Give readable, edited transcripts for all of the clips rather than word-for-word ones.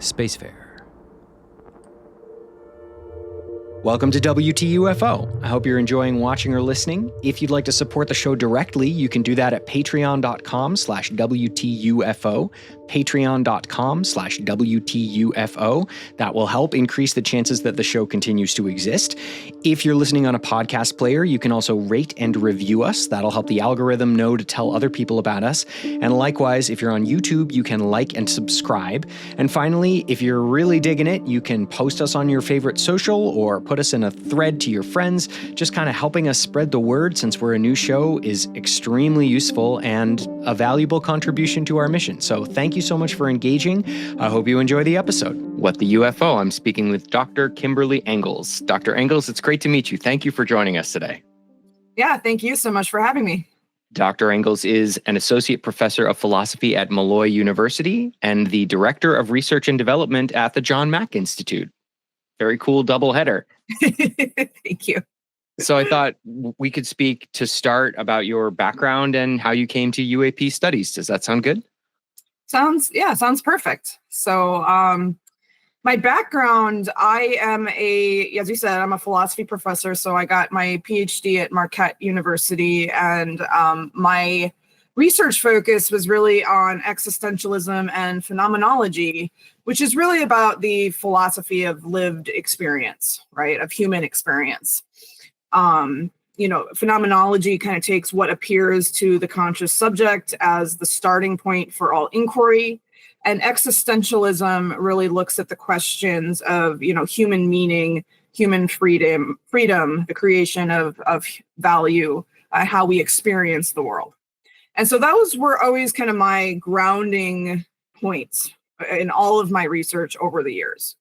Spacefarer. Welcome to WTUFO. I hope you're enjoying watching or listening. If you'd like to support the show directly, you can do that at patreon.com/WTUFO, patreon.com/WTUFO. That will help increase the chances that the show continues to exist. If you're listening on a podcast player, you can also rate and review us. That'll help the algorithm know to tell other people about us. And likewise, if you're on YouTube, you can like and subscribe. And finally, if you're really digging it, you can post us on your favorite social or put us in a thread to your friends. Just kind of helping us spread the word, since we're a new show, is extremely useful and a valuable contribution to our mission. So thank you so much for engaging. I hope you enjoy the episode. What the UFO? I'm speaking with Dr. Kimberly Engles. Dr. Engles, it's great to meet you. Thank you for joining us today. Yeah, thank you so much for having me. Dr. Engles is an associate professor of philosophy at Molloy University and the director of research and development at the John Mack Institute. Very cool double header. Thank you. So I thought we could speak to start about your background and how you came to UAP studies. Does that sound good? Sounds perfect. So my background, I am as you said, I'm a philosophy professor. So I got my PhD at Marquette University, and my research focus was really on existentialism and phenomenology, which is really about the philosophy of lived experience, right? Of human experience. Phenomenology kind of takes what appears to the conscious subject as the starting point for all inquiry. And existentialism really looks at the questions of, human meaning, human freedom, the creation of value, how we experience the world. And so those were always kind of my grounding points in all of my research over the years.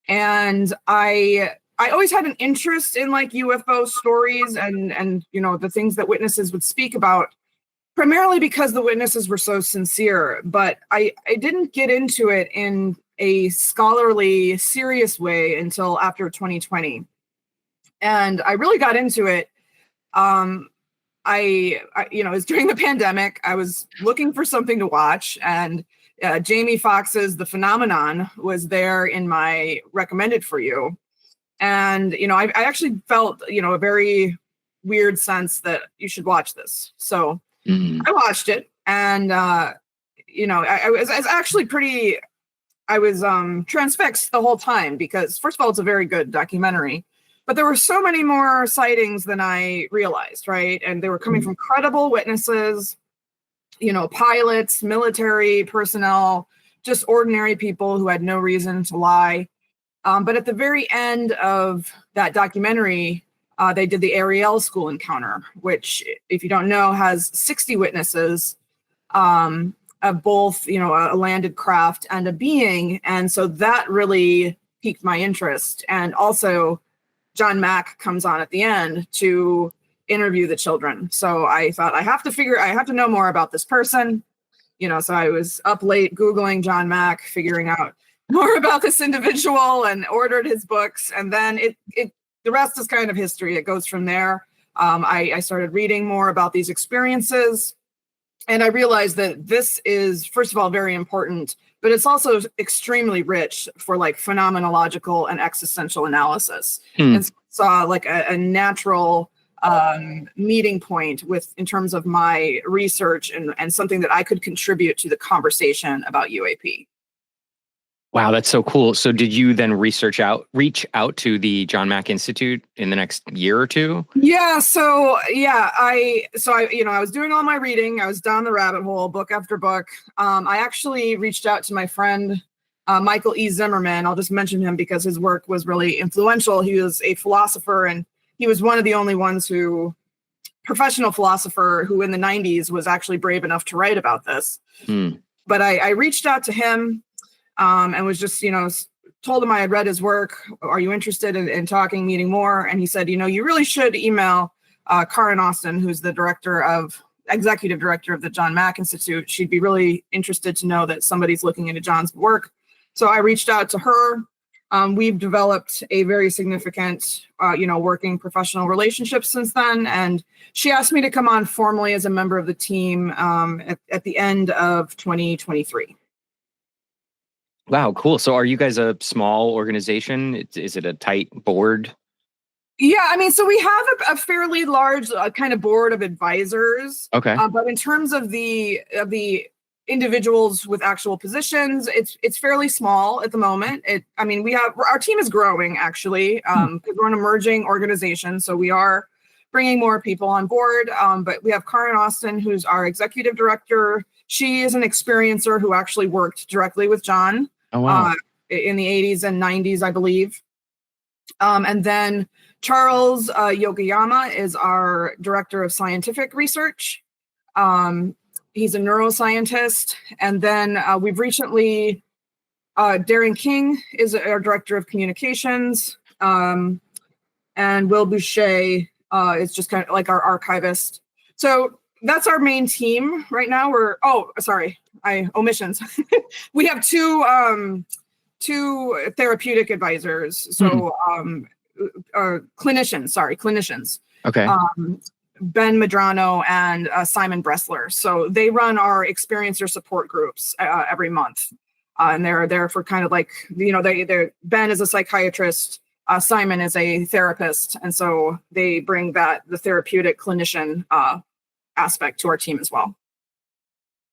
And I always had an interest in like UFO stories and the things that witnesses would speak about, primarily because the witnesses were so sincere. But I didn't get into it in a scholarly, serious way until after 2020. And I really got into it. It was during the pandemic. I was looking for something to watch, and Jamie Foxx's The Phenomenon was there in my recommended for you. And, I actually felt, a very weird sense that you should watch this. So I watched it, and, I was transfixed the whole time because, first of all, it's a very good documentary. But there were so many more sightings than I realized, right? And they were coming from credible witnesses, pilots, military personnel, just ordinary people who had no reason to lie. But at the very end of that documentary, they did the Ariel school encounter, which, if you don't know, has 60 witnesses of both, a landed craft and a being. And so that really piqued my interest. And also, John Mack comes on at the end to interview the children. So I thought I have to know more about this person. So I was up late Googling John Mack, figuring out more about this individual, and ordered his books. And then the rest is kind of history. It goes from there. I started reading more about these experiences, and I realized that this is, first of all, very important, but it's also extremely rich for like phenomenological and existential analysis. And saw like a natural meeting point in terms of my research and something that I could contribute to the conversation about UAP. Wow, that's so cool. So did you then reach out to the John Mack Institute in the next year or two? Yeah. I was doing all my reading. I was down the rabbit hole, book after book. I actually reached out to my friend, Michael E. Zimmerman. I'll just mention him because his work was really influential. He was a philosopher, and he was one of the only professional philosopher who in the 90s was actually brave enough to write about this. But I reached out to him. And was just, told him I had read his work. Are you interested in talking, meeting more? And he said, you really should email Karen Austin, who's the executive director of the John Mack Institute. She'd be really interested to know that somebody's looking into John's work. So I reached out to her. We've developed a very significant, working professional relationship since then. And she asked me to come on formally as a member of the team at the end of 2023. Wow, cool. So are you guys a small organization? Is it a tight board? Yeah, I mean, so we have a fairly large kind of board of advisors, Okay. but in terms of the individuals with actual positions, it's fairly small at the moment. I mean, we have our team is growing actually because we're an emerging organization, so we are bringing more people on board. But we have Karen Austin, who's our executive director. She is an experiencer who actually worked directly with John Oh, wow. in the 80s and 90s, I believe. And then Charles Yokoyama is our director of scientific research. He's a neuroscientist. And then we've recently, Darren King is our director of communications. And Will Boucher is just kind of like our archivist. So that's our main team right now. Omissions. We have two therapeutic advisors. So clinicians. Okay. Ben Medrano and Simon Bressler. So they run our experiencer support groups every month. And they're there for kind of like, Ben is a psychiatrist, Simon is a therapist. And so they bring the therapeutic clinician aspect to our team as well.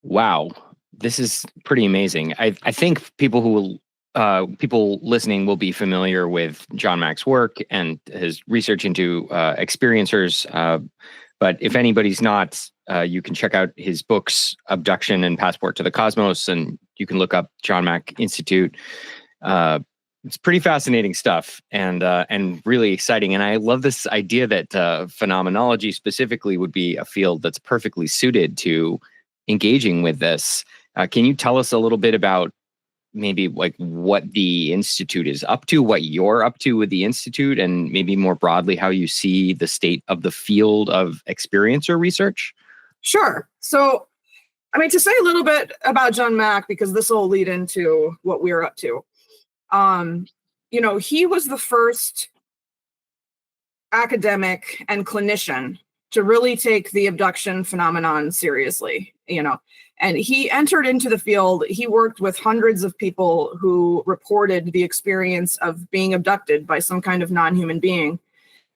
Wow. This is pretty amazing. I think people listening will be familiar with John Mack's work and his research into experiencers. But if anybody's not, you can check out his books, Abduction and Passport to the Cosmos, and you can look up John Mack Institute. It's pretty fascinating stuff and really exciting. And I love this idea that phenomenology specifically would be a field that's perfectly suited to engaging with this. Can you tell us a little bit about maybe like what the Institute is up to, what you're up to with the Institute, and maybe more broadly, how you see the state of the field of experiencer research? Sure. So, I mean, to say a little bit about John Mack, because this will lead into what we're up to. He was the first academic and clinician to really take the abduction phenomenon seriously, and he entered into the field. He worked with hundreds of people who reported the experience of being abducted by some kind of non-human being.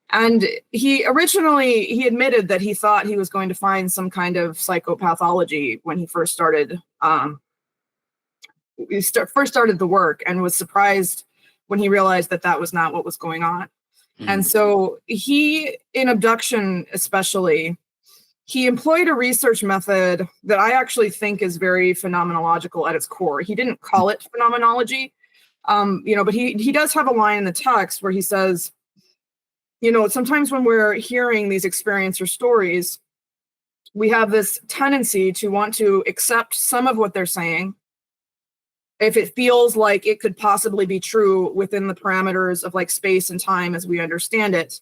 And he admitted that he thought he was going to find some kind of psychopathology when he first started the work, and was surprised when he realized that was not what was going on. And so in abduction especially, he employed a research method that I actually think is very phenomenological at its core. He didn't call it phenomenology, but he does have a line in the text where he says, sometimes when we're hearing these experiencer stories, we have this tendency to want to accept some of what they're saying if it feels like it could possibly be true within the parameters of like space and time as we understand it.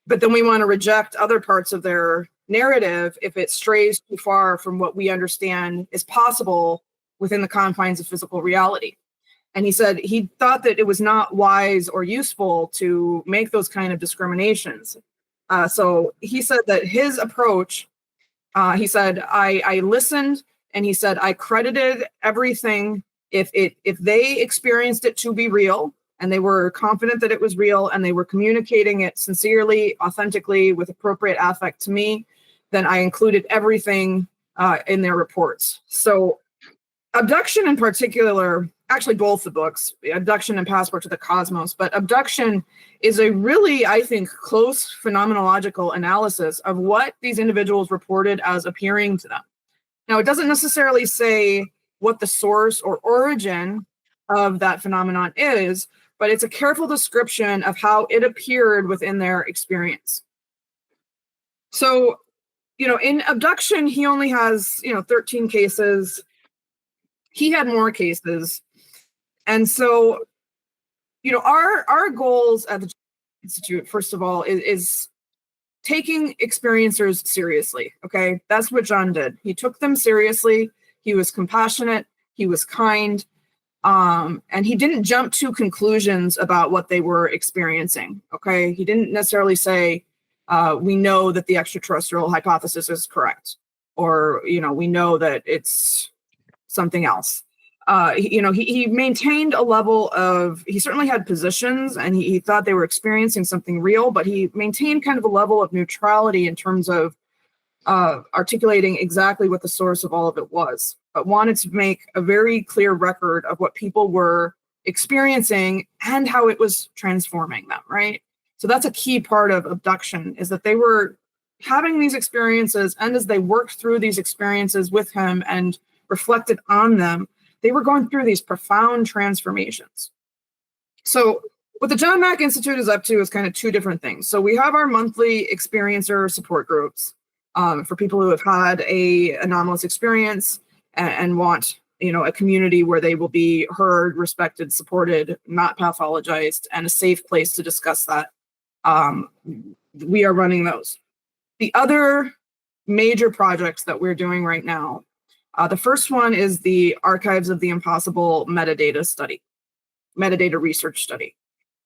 But then we want to reject other parts of their narrative if it strays too far from what we understand is possible within the confines of physical reality. And he said he thought that it was not wise or useful to make those kind of discriminations. So he said that his approach, he said, I listened, and he said, I credited everything. If they experienced it to be real, and they were confident that it was real, and they were communicating it sincerely, authentically, with appropriate affect to me, then I included everything in their reports. So Abduction in particular, actually both the books, Abduction and Passport to the Cosmos, but Abduction is a really, I think, close phenomenological analysis of what these individuals reported as appearing to them. Now, it doesn't necessarily say what the source or origin of that phenomenon is, but it's a careful description of how it appeared within their experience. So, in Abduction, he only has, 13 cases. He had more cases. And so, our goals at the Institute, first of all, is taking experiencers seriously. Okay. That's what John did. He took them seriously. He was compassionate. He was kind. And he didn't jump to conclusions about what they were experiencing. Okay. He didn't necessarily say, we know that the extraterrestrial hypothesis is correct, or, we know that it's something else. he maintained a level of, he certainly had positions and he thought they were experiencing something real, but he maintained kind of a level of neutrality in terms of articulating exactly what the source of all of it was, but wanted to make a very clear record of what people were experiencing and how it was transforming them, right? So that's a key part of abduction, is that they were having these experiences, and as they worked through these experiences with him and reflected on them, they were going through these profound transformations. So what the John Mack Institute is up to is kind of two different things. So we have our monthly experiencer support groups for people who have had a anomalous experience and want, a community where they will be heard, respected, supported, not pathologized, and a safe place to discuss that. We are running those. The other major projects that we're doing right now, the first one is the Archives of the Impossible metadata research study.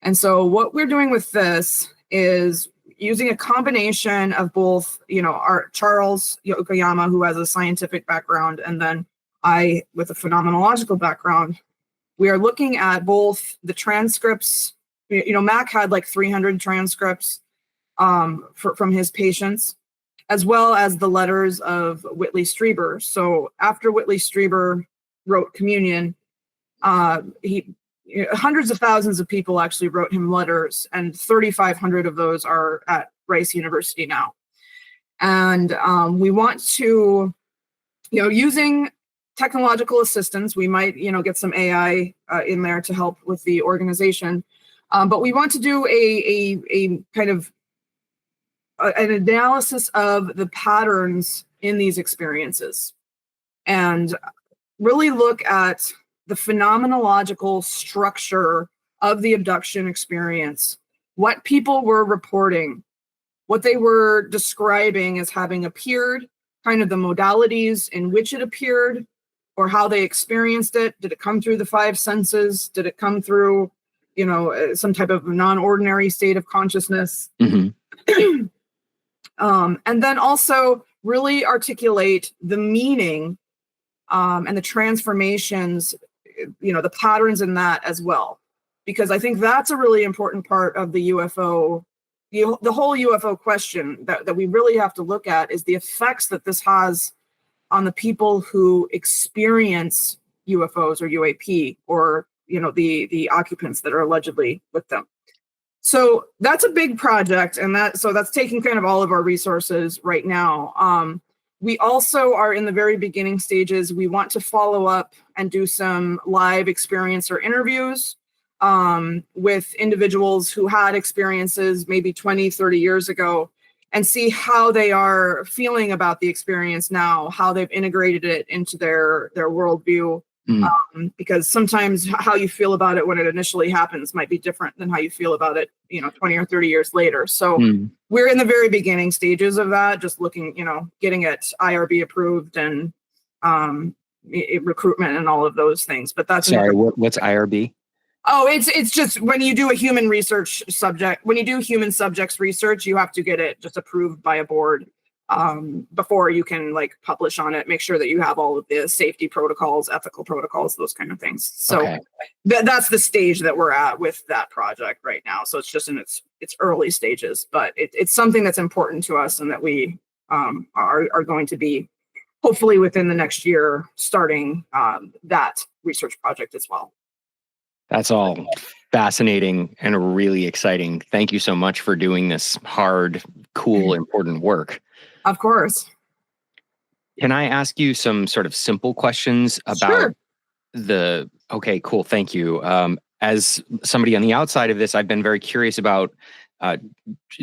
And so what we're doing with this is using a combination of both, our Charles Yokoyama, who has a scientific background, and then I with a phenomenological background. We are looking at both the transcripts. Mac had like 300 transcripts from his patients, as well as the letters of Whitley Strieber. So after Whitley Strieber wrote Communion, hundreds of thousands of people actually wrote him letters, and 3,500 of those are at Rice University now. And we want to, using technological assistance, we might, get some AI in there to help with the organization. But we want to do a kind of an analysis of the patterns in these experiences and really look at the phenomenological structure of the abduction experience, what people were reporting, what they were describing as having appeared, kind of the modalities in which it appeared, or how they experienced it. Did it come through the five senses? Did it come through, some type of non-ordinary state of consciousness? Mm-hmm. And then also really articulate the meaning and the transformations, the patterns in that as well. Because I think that's a really important part of the UFO, the whole UFO question that we really have to look at is the effects that this has on the people who experience UFOs or UAP, or, the occupants that are allegedly with them. So that's a big project, and that's taking kind of all of our resources right now. We also are in the very beginning stages. We want to follow up and do some live experiencer interviews with individuals who had experiences maybe 20, 30 years ago, and see how they are feeling about the experience now, how they've integrated it into their worldview. Because sometimes how you feel about it when it initially happens might be different than how you feel about it, 20 or 30 years later. So we're in the very beginning stages of that, just looking, getting it IRB approved and recruitment and all of those things. But that's what's IRB? Oh, it's just when you do a human research subject, when you do human subjects research, you have to get it just approved by a board before you can publish on it, make sure that you have all of the safety protocols, ethical protocols, those kind of things. So that's the stage that we're at with that project right now. So it's just in its early stages, but it's something that's important to us and that we are going to be hopefully within the next year starting that research project as well. That's all fascinating and really exciting. Thank you so much for doing this hard, cool, important work. Of course. Can I ask you some sort of simple questions about okay, cool. Thank you. As somebody on the outside of this, I've been very curious about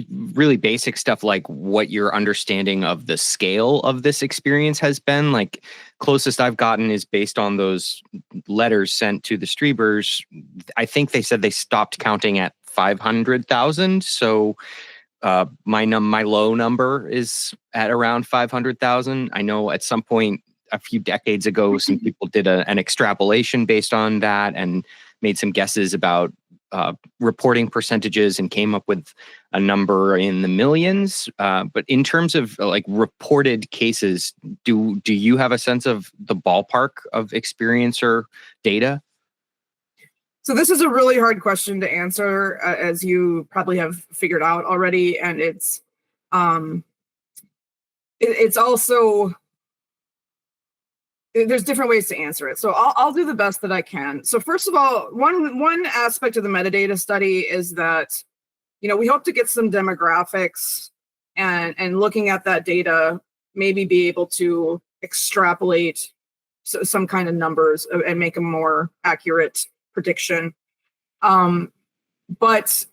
really basic stuff like what your understanding of the scale of this experience has been. Like, closest I've gotten is based on those letters sent to the Striebers. I think they said they stopped counting at 500,000. So my low number is at around 500,000. I know at some point a few decades ago, some people did an extrapolation based on that and made some guesses about reporting percentages and came up with a number in the millions. But in terms of like reported cases, do you have a sense of the ballpark of experiencer data? So this is a really hard question to answer, as you probably have figured out already, and it's also, there's different ways to answer it. So I'll do the best that I can. So first of all, one aspect of the metadata study is that, we hope to get some demographics and looking at that data, maybe be able to extrapolate some kind of numbers and make a more accurate prediction. But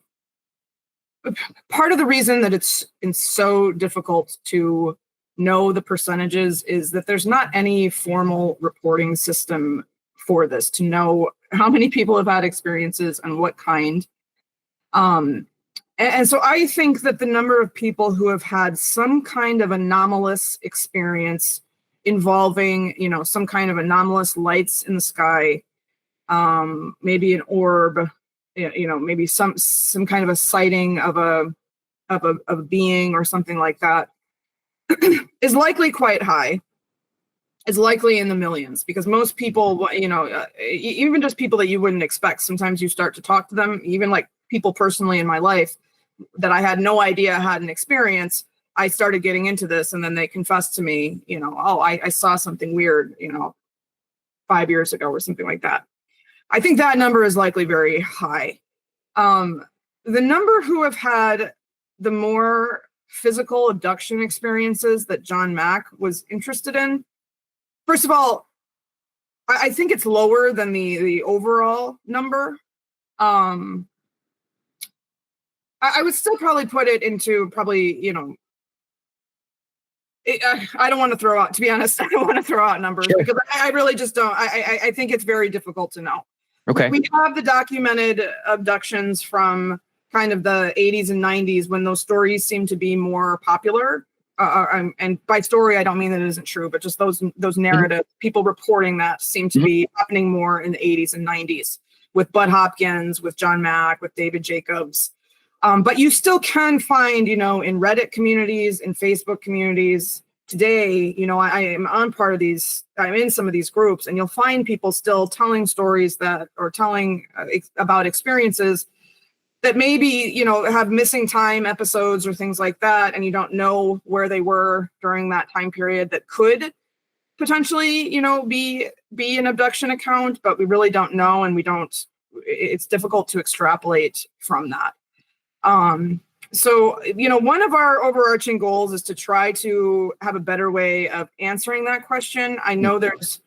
part of the reason that it's so difficult to know the percentages is that there's not any formal reporting system for this to know how many people have had experiences and what kind. And so I think that the number of people who have had some kind of anomalous experience involving, some kind of anomalous lights in the sky, maybe an orb, maybe some kind of a sighting of a being or something like that, is likely quite high. It's likely in the millions, because most people, even just people that you wouldn't expect, sometimes you start to talk to them, even like people personally in my life that I had no idea had an experience. I started getting into this, and then they confessed to me, I saw something weird, 5 years ago or something like that. I think that number is likely very high. The number who have had the more physical abduction experiences that John Mack was interested in, first of all, I think it's lower than the overall number. I would still probably put it into I don't want to throw out, to be honest, I don't want to throw out numbers. Sure. Because I really just don't. I think it's very difficult to know. Okay. We have the documented abductions from kind of the 80s and 90s when those stories seem to be more popular. And by story, I don't mean that it isn't true, but just those narratives, people reporting that seem to be happening more in the 80s and 90s with Bud Hopkins, with John Mack, with David Jacobs. But you still can find, in Reddit communities, in Facebook communities today, I am on part of these, I'm in some of these groups, and you'll find people still telling stories telling about experiences that maybe, have missing time episodes or things like that. And you don't know where they were during that time period that could potentially, be an abduction account, but we really don't know. And it's difficult to extrapolate from that. So, one of our overarching goals is to try to have a better way of answering that question. I know there's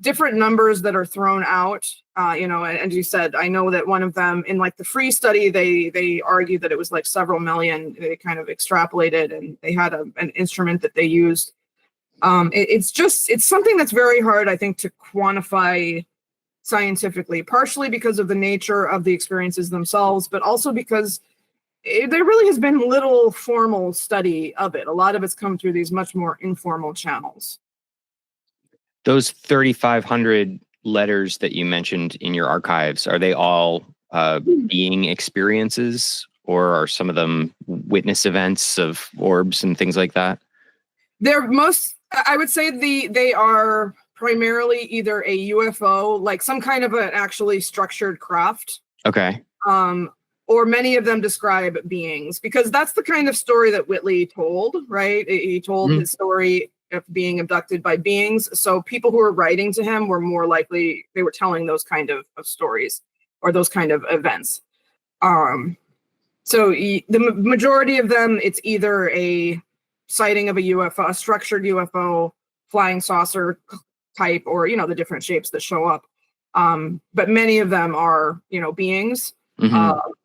different numbers that are thrown out, and as you said, I know that one of them in like the free study, they argued that it was like several million. They kind of extrapolated, and they had an instrument that they used. It's something that's very hard, I think, to quantify scientifically, partially because of the nature of the experiences themselves, but also because there really has been little formal study of it. A lot of it's come through these much more informal channels. Those 3,500 letters that you mentioned in your archives, are they all being experiences, or are some of them witness events of orbs and things like that? I would say they are primarily either a UFO, like some kind of an actually structured craft. Okay. Or many of them describe beings, because that's the kind of story that Whitley told, right? He told his story of being abducted by beings. So people who were writing to him were more likely, they were telling those kind of stories or those kind of events. So the majority of them, it's either a sighting of a UFO, a structured UFO, flying saucer type, or, the different shapes that show up. But many of them are, beings.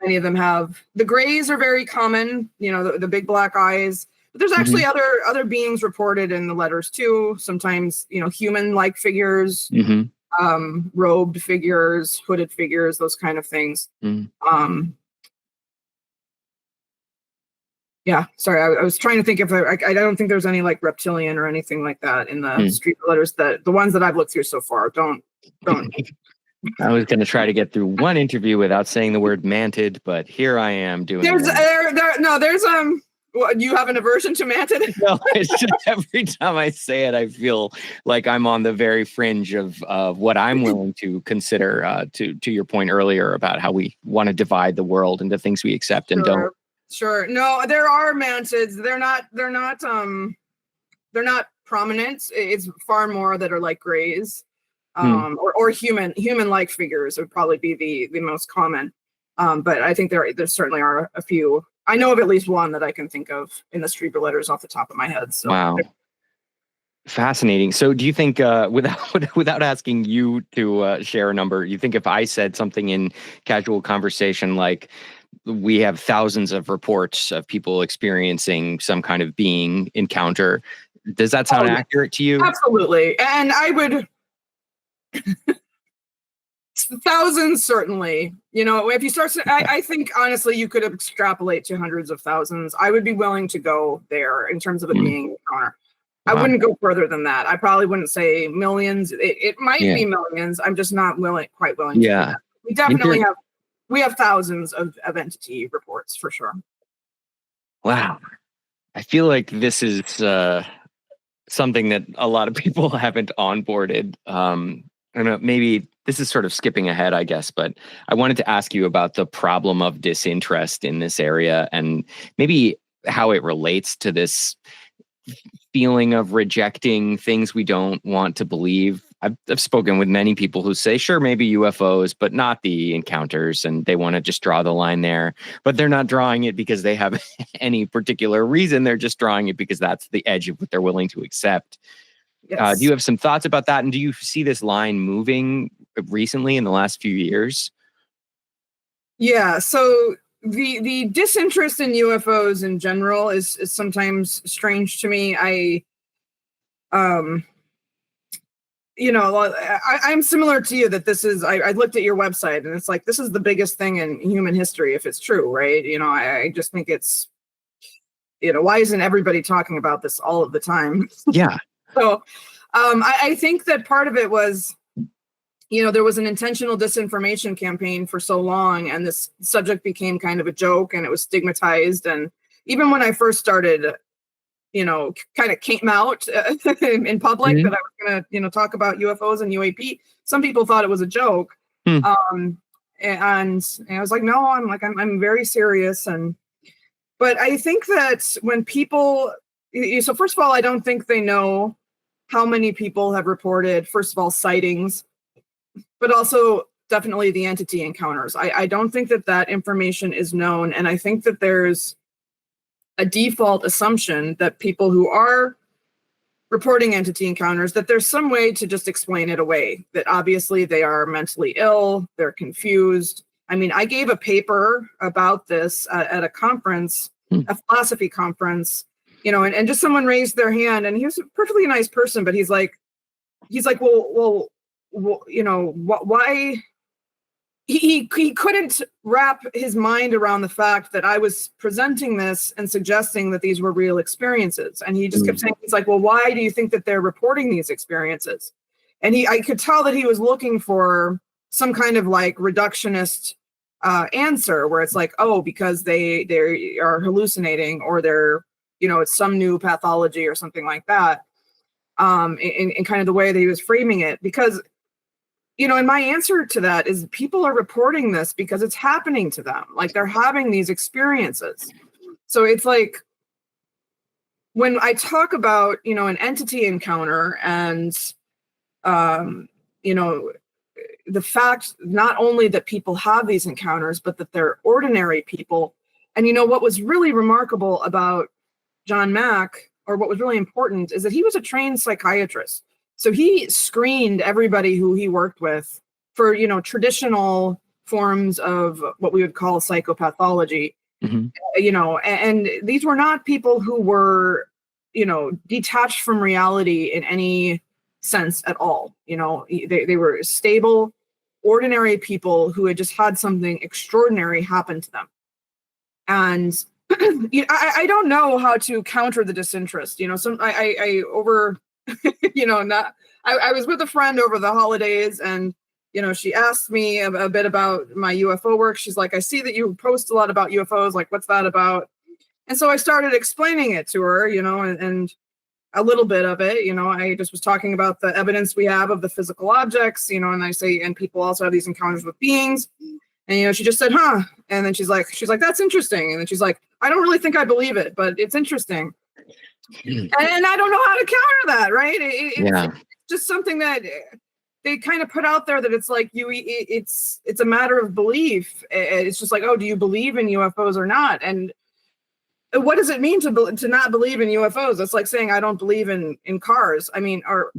Many of them have, the grays are very common, the big black eyes, but there's actually other beings reported in the letters too. Sometimes, human-like figures, robed figures, hooded figures, those kind of things. Yeah, sorry, I was trying to think if I don't think there's any like reptilian or anything like that in the street letters, that the ones that I've looked through so far don't I was going to try to get through one interview without saying the word mantid, but here I am doing There's you have an aversion to mantid? No, it's just every time I say it, I feel like I'm on the very fringe of what I'm willing to consider. To your point earlier about how we want to divide the world into things we accept and don't. Sure. No, there are mantids. They're not prominent. It's far more that are like grays, or human-like figures would probably be the most common. But I think there certainly are a few. I know of at least one that I can think of in the street letters off the top of my head. So. Wow. Fascinating. So do you think, without asking you to share a number, you think if I said something in casual conversation like we have thousands of reports of people experiencing some kind of being encounter, does that sound accurate to you? Absolutely. And I would... Thousands, certainly. If you start, I think honestly, you could extrapolate to hundreds of thousands. I would be willing to go there in terms of a being encounter. Wow. I wouldn't go further than that. I probably wouldn't say millions. It might be millions. I'm just not quite willing to do that. We definitely have thousands of entity reports for sure. Wow. I feel like this is something that a lot of people haven't onboarded. I don't know, maybe this is sort of skipping ahead, I guess, but I wanted to ask you about the problem of disinterest in this area and maybe how it relates to this feeling of rejecting things we don't want to believe. I've spoken with many people who say, sure, maybe UFOs, but not the encounters, and they want to just draw the line there. But they're not drawing it because they have any particular reason. They're just drawing it because that's the edge of what they're willing to accept. Yes. Do you have some thoughts about that? And do you see this line moving recently in the last few years? Yeah. So the disinterest in UFOs in general is sometimes strange to me. I'm similar to you that this is, I looked at your website and it's like, this is the biggest thing in human history if it's true, right? I just think it's, why isn't everybody talking about this all of the time? Yeah. So I think that part of it was, there was an intentional disinformation campaign for so long, and this subject became kind of a joke and it was stigmatized. And even when I first started, kind of came out in public that I was going to, talk about UFOs and UAP, some people thought it was a joke. And I was like, no, I'm very serious. But I think that when people, so first of all, I don't think they know how many people have reported, first of all, sightings, but also definitely the entity encounters. I don't think that information is known. And I think that there's a default assumption that people who are reporting entity encounters, that there's some way to just explain it away, that obviously they are mentally ill, they're confused. I mean, I gave a paper about this at a conference, a philosophy conference, and just someone raised their hand, and he was a perfectly nice person, but he's like, well, why? He couldn't wrap his mind around the fact that I was presenting this and suggesting that these were real experiences. And he just kept saying, he's like, well, why do you think that they're reporting these experiences? And I could tell that he was looking for some kind of like reductionist answer where it's like, oh, because they are hallucinating, or they're, it's some new pathology or something like that. In kind of the way that he was framing it, because and my answer to that is people are reporting this because it's happening to them. Like they're having these experiences. So it's like when I talk about, an entity encounter and, the fact not only that people have these encounters, but that they're ordinary people. And, what was really remarkable about John Mack, or what was really important, is that he was a trained psychiatrist. So he screened everybody who he worked with for, traditional forms of what we would call psychopathology, and these were not people who were, detached from reality in any sense at all. They were stable, ordinary people who had just had something extraordinary happen to them. And I don't know how to counter the disinterest. I was with a friend over the holidays, and she asked me a bit about my UFO work. She's like, I see that you post a lot about UFOs. Like, what's that about? And so I started explaining it to her, and a little bit of it, I just was talking about the evidence we have of the physical objects, and I say, and people also have these encounters with beings. And, she just said, huh. And then she's like, that's interesting. And then she's like, I don't really think I believe it, but it's interesting. And I don't know how to counter that. Right. It's just something that they kind of put out there, that it's like it's a matter of belief. It's just like, oh, do you believe in UFOs or not? And what does it mean to not believe in UFOs? It's like saying I don't believe in cars. I mean, they're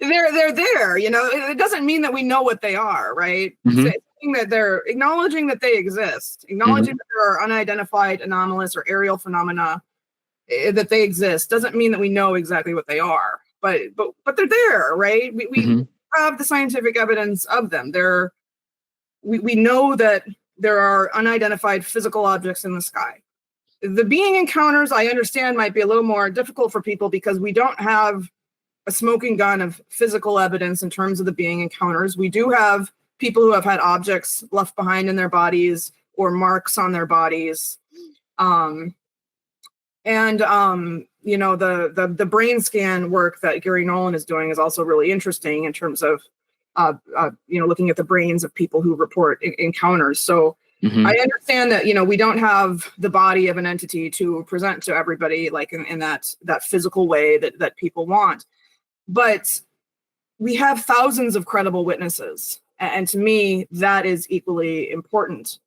there. It doesn't mean that we know what they are, right? Mm-hmm. Saying that they're acknowledging that they exist, acknowledging that there are unidentified, anomalous, or aerial phenomena that they exist, doesn't mean that we know exactly what they are. But they're there, right? We have the scientific evidence of them. We know that there are unidentified physical objects in the sky. The being encounters, I understand, might be a little more difficult for people because we don't have a smoking gun of physical evidence in terms of the being encounters. We do have people who have had objects left behind in their bodies or marks on their bodies. The brain scan work that Gary Nolan is doing is also really interesting in terms of, looking at the brains of people who report encounters. So I understand that, we don't have the body of an entity to present to everybody, like in that physical way that people want. But we have thousands of credible witnesses. And to me, that is equally important.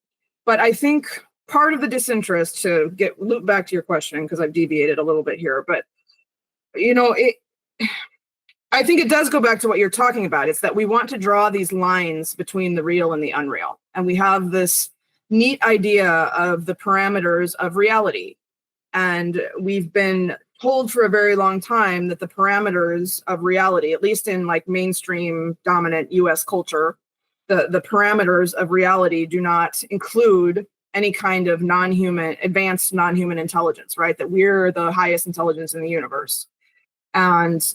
But I think part of the disinterest, to loop back to your question, because I've deviated a little bit here, but, I think it does go back to what you're talking about. It's that we want to draw these lines between the real and the unreal. And we have this neat idea of the parameters of reality. And we've been told for a very long time that the parameters of reality, at least in like mainstream dominant US culture, the parameters of reality do not include any kind of advanced non-human intelligence, right? That we're the highest intelligence in the universe. And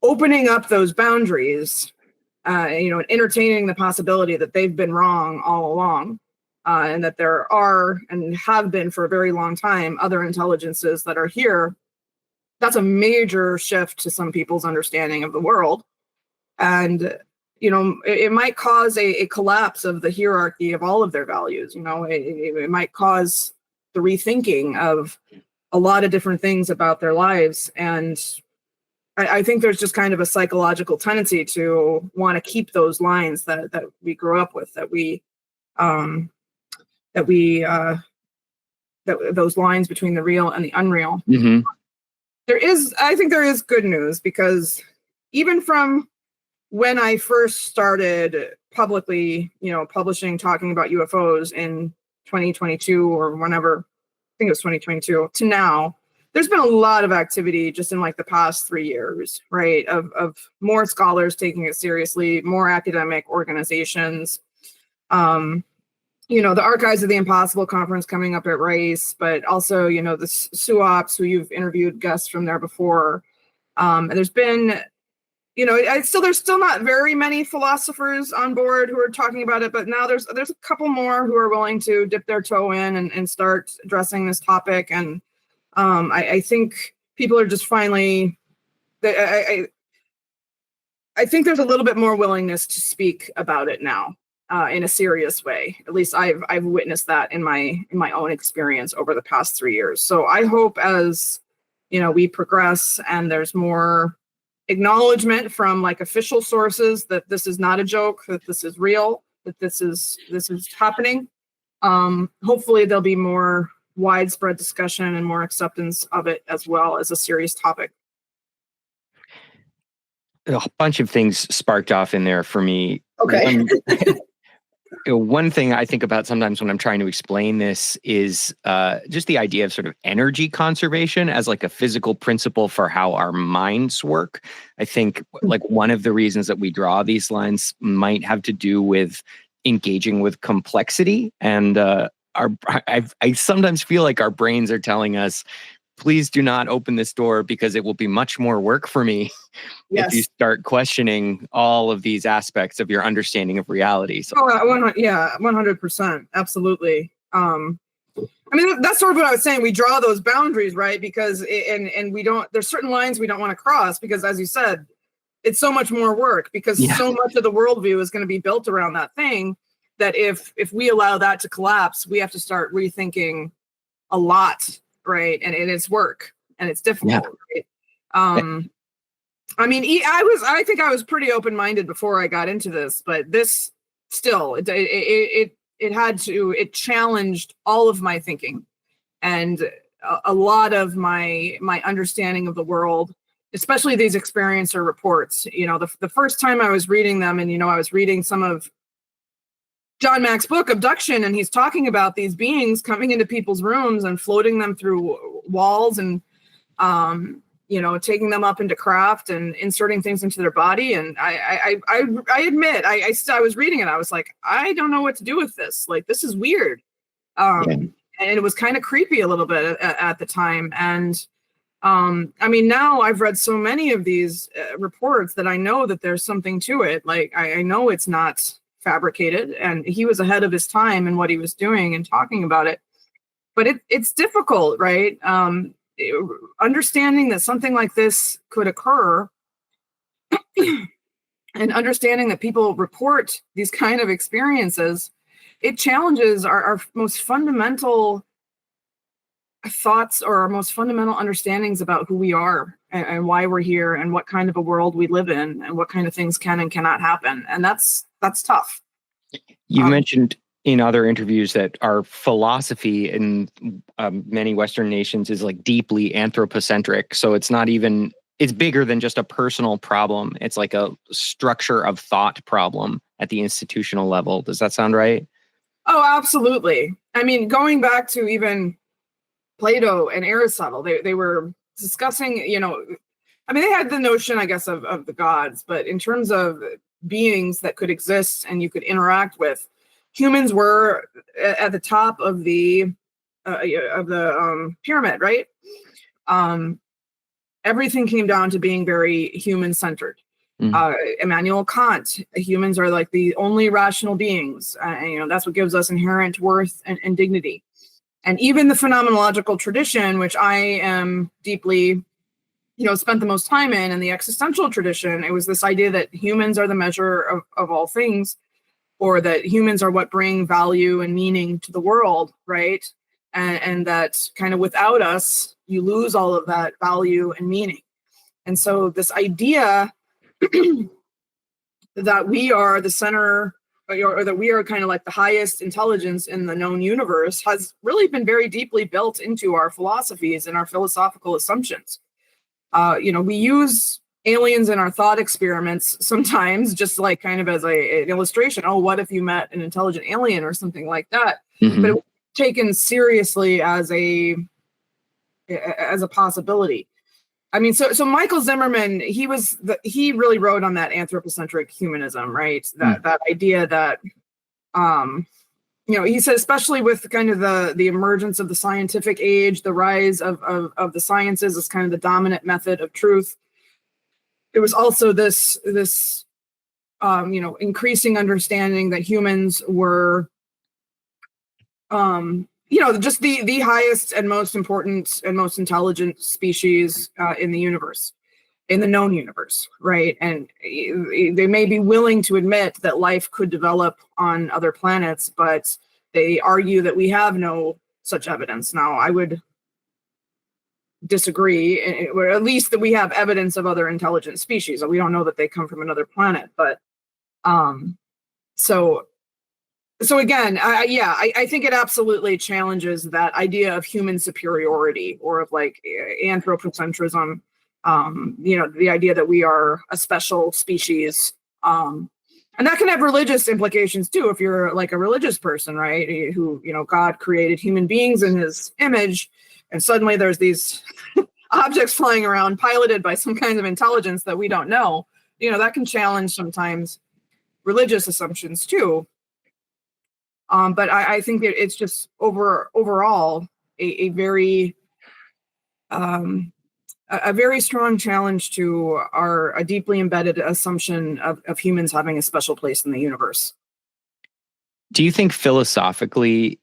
opening up those boundaries, and entertaining the possibility that they've been wrong all along, and that there are and have been for a very long time other intelligences that are here, that's a major shift to some people's understanding of the world. And, it might cause a collapse of the hierarchy of all of their values. It might cause the rethinking of a lot of different things about their lives. And I think there's just kind of a psychological tendency to want to keep those lines that we grew up with, those lines between the real and the unreal. I think there is good news, because even from when I first started publicly, publishing, talking about UFOs in 2022 or whenever, I think it was 2022 to now, there's been a lot of activity just in like the past 3 years, right? Of more scholars taking it seriously, more academic organizations, the Archives of the Impossible conference coming up at Rice, but also, the SUOPs, who you've interviewed guests from there before. And there's been, there's still not very many philosophers on board who are talking about it, but now there's a couple more who are willing to dip their toe in and start addressing this topic. And I think people are just finally, I think there's a little bit more willingness to speak about it now, in a serious way. At least I've witnessed that in my own experience over the past 3 years. So I hope as, we progress and there's more acknowledgement from like official sources that this is not a joke, that this is real, that this is happening. Hopefully there'll be more widespread discussion and more acceptance of it as well as a serious topic. A bunch of things sparked off in there for me. Okay. One thing I think about sometimes when I'm trying to explain this is just the idea of sort of energy conservation as like a physical principle for how our minds work. I think like one of the reasons that we draw these lines might have to do with engaging with complexity. And I sometimes feel like our brains are telling us, please do not open this door, because it will be much more work for me if you start questioning all of these aspects of your understanding of reality. So, 100%. Absolutely. I mean, that's sort of what I was saying. We draw those boundaries, right? Because, and we don't, there's certain lines we don't want to cross because, as you said, it's so much more work because so much of the worldview is going to be built around that thing that if we allow that to collapse, we have to start rethinking a lot, right? And it's work and it's difficult, right? I mean, I think I was pretty open-minded before I got into this, but this still, it challenged all of my thinking and a lot of my understanding of the world, especially these experiencer reports. You know, the first time I was reading them, and, you know, I was reading some of John Mack's book, Abduction, and he's talking about these beings coming into people's rooms and floating them through walls and, you know, taking them up into craft and inserting things into their body. And I admit, I was reading it. I was like, I don't know what to do with this. Like, this is weird. And it was kind of creepy a little bit at the time. And I mean, now I've read so many of these reports that I know that there's something to it. Like, I know it's not fabricated, and he was ahead of his time in what he was doing and talking about it. But it's difficult, right? Understanding that something like this could occur and understanding that people report these kind of experiences, it challenges our most fundamental thoughts or our most fundamental understandings about who we are and why we're here and what kind of a world we live in and what kind of things can and cannot happen. And that's tough. You mentioned in other interviews that our philosophy in many Western nations is like deeply anthropocentric. So it's not even, it's bigger than just a personal problem. It's like a structure of thought problem at the institutional level. Does that sound right? Oh, absolutely. I mean, going back to even Plato and Aristotle, they were discussing, you know, I mean, they had the notion, I guess, of the gods, but in terms of beings that could exist and you could interact with, humans were at the top of the pyramid, right? Everything came down to being very human-centered. Immanuel Kant, humans are like the only rational beings. And, you know, that's what gives us inherent worth and dignity. And even the phenomenological tradition, which I am deeply, you know, spent the most time in, and the existential tradition, it was this idea that humans are the measure of all things, or that humans are what bring value and meaning to the world, right? And that kind of without us, you lose all of that value and meaning. And so this idea that we are the center, or that we are kind of like the highest intelligence in the known universe, has really been very deeply built into our philosophies and our philosophical assumptions. You know, we use aliens in our thought experiments sometimes, just like kind of as an illustration. Oh, what if you met an intelligent alien or something like that? But it was taken seriously as a possibility. I mean, so Michael Zimmerman, he really wrote on that anthropocentric humanism, right? That idea that, you know, he said, especially with kind of the emergence of the scientific age, the rise of the sciences as kind of the dominant method of truth. It was also this you know, increasing understanding that humans were, you know, just the highest and most important and most intelligent species in the universe, in the known universe, right? And they may be willing to admit that life could develop on other planets, but they argue that we have no such evidence. Now, I would disagree, or at least that we have evidence of other intelligent species. We don't know that they come from another planet, but so again, I think it absolutely challenges that idea of human superiority, or of like anthropocentrism. You know, the idea that we are a special species, and that can have religious implications too. If you're like a religious person, right, who, you know, God created human beings in His image, and suddenly there's these objects flying around piloted by some kind of intelligence that we don't know. You know, that can challenge sometimes religious assumptions too. But I think it's just overall a very a very strong challenge to a deeply embedded assumption of humans having a special place in the universe. Do you think philosophically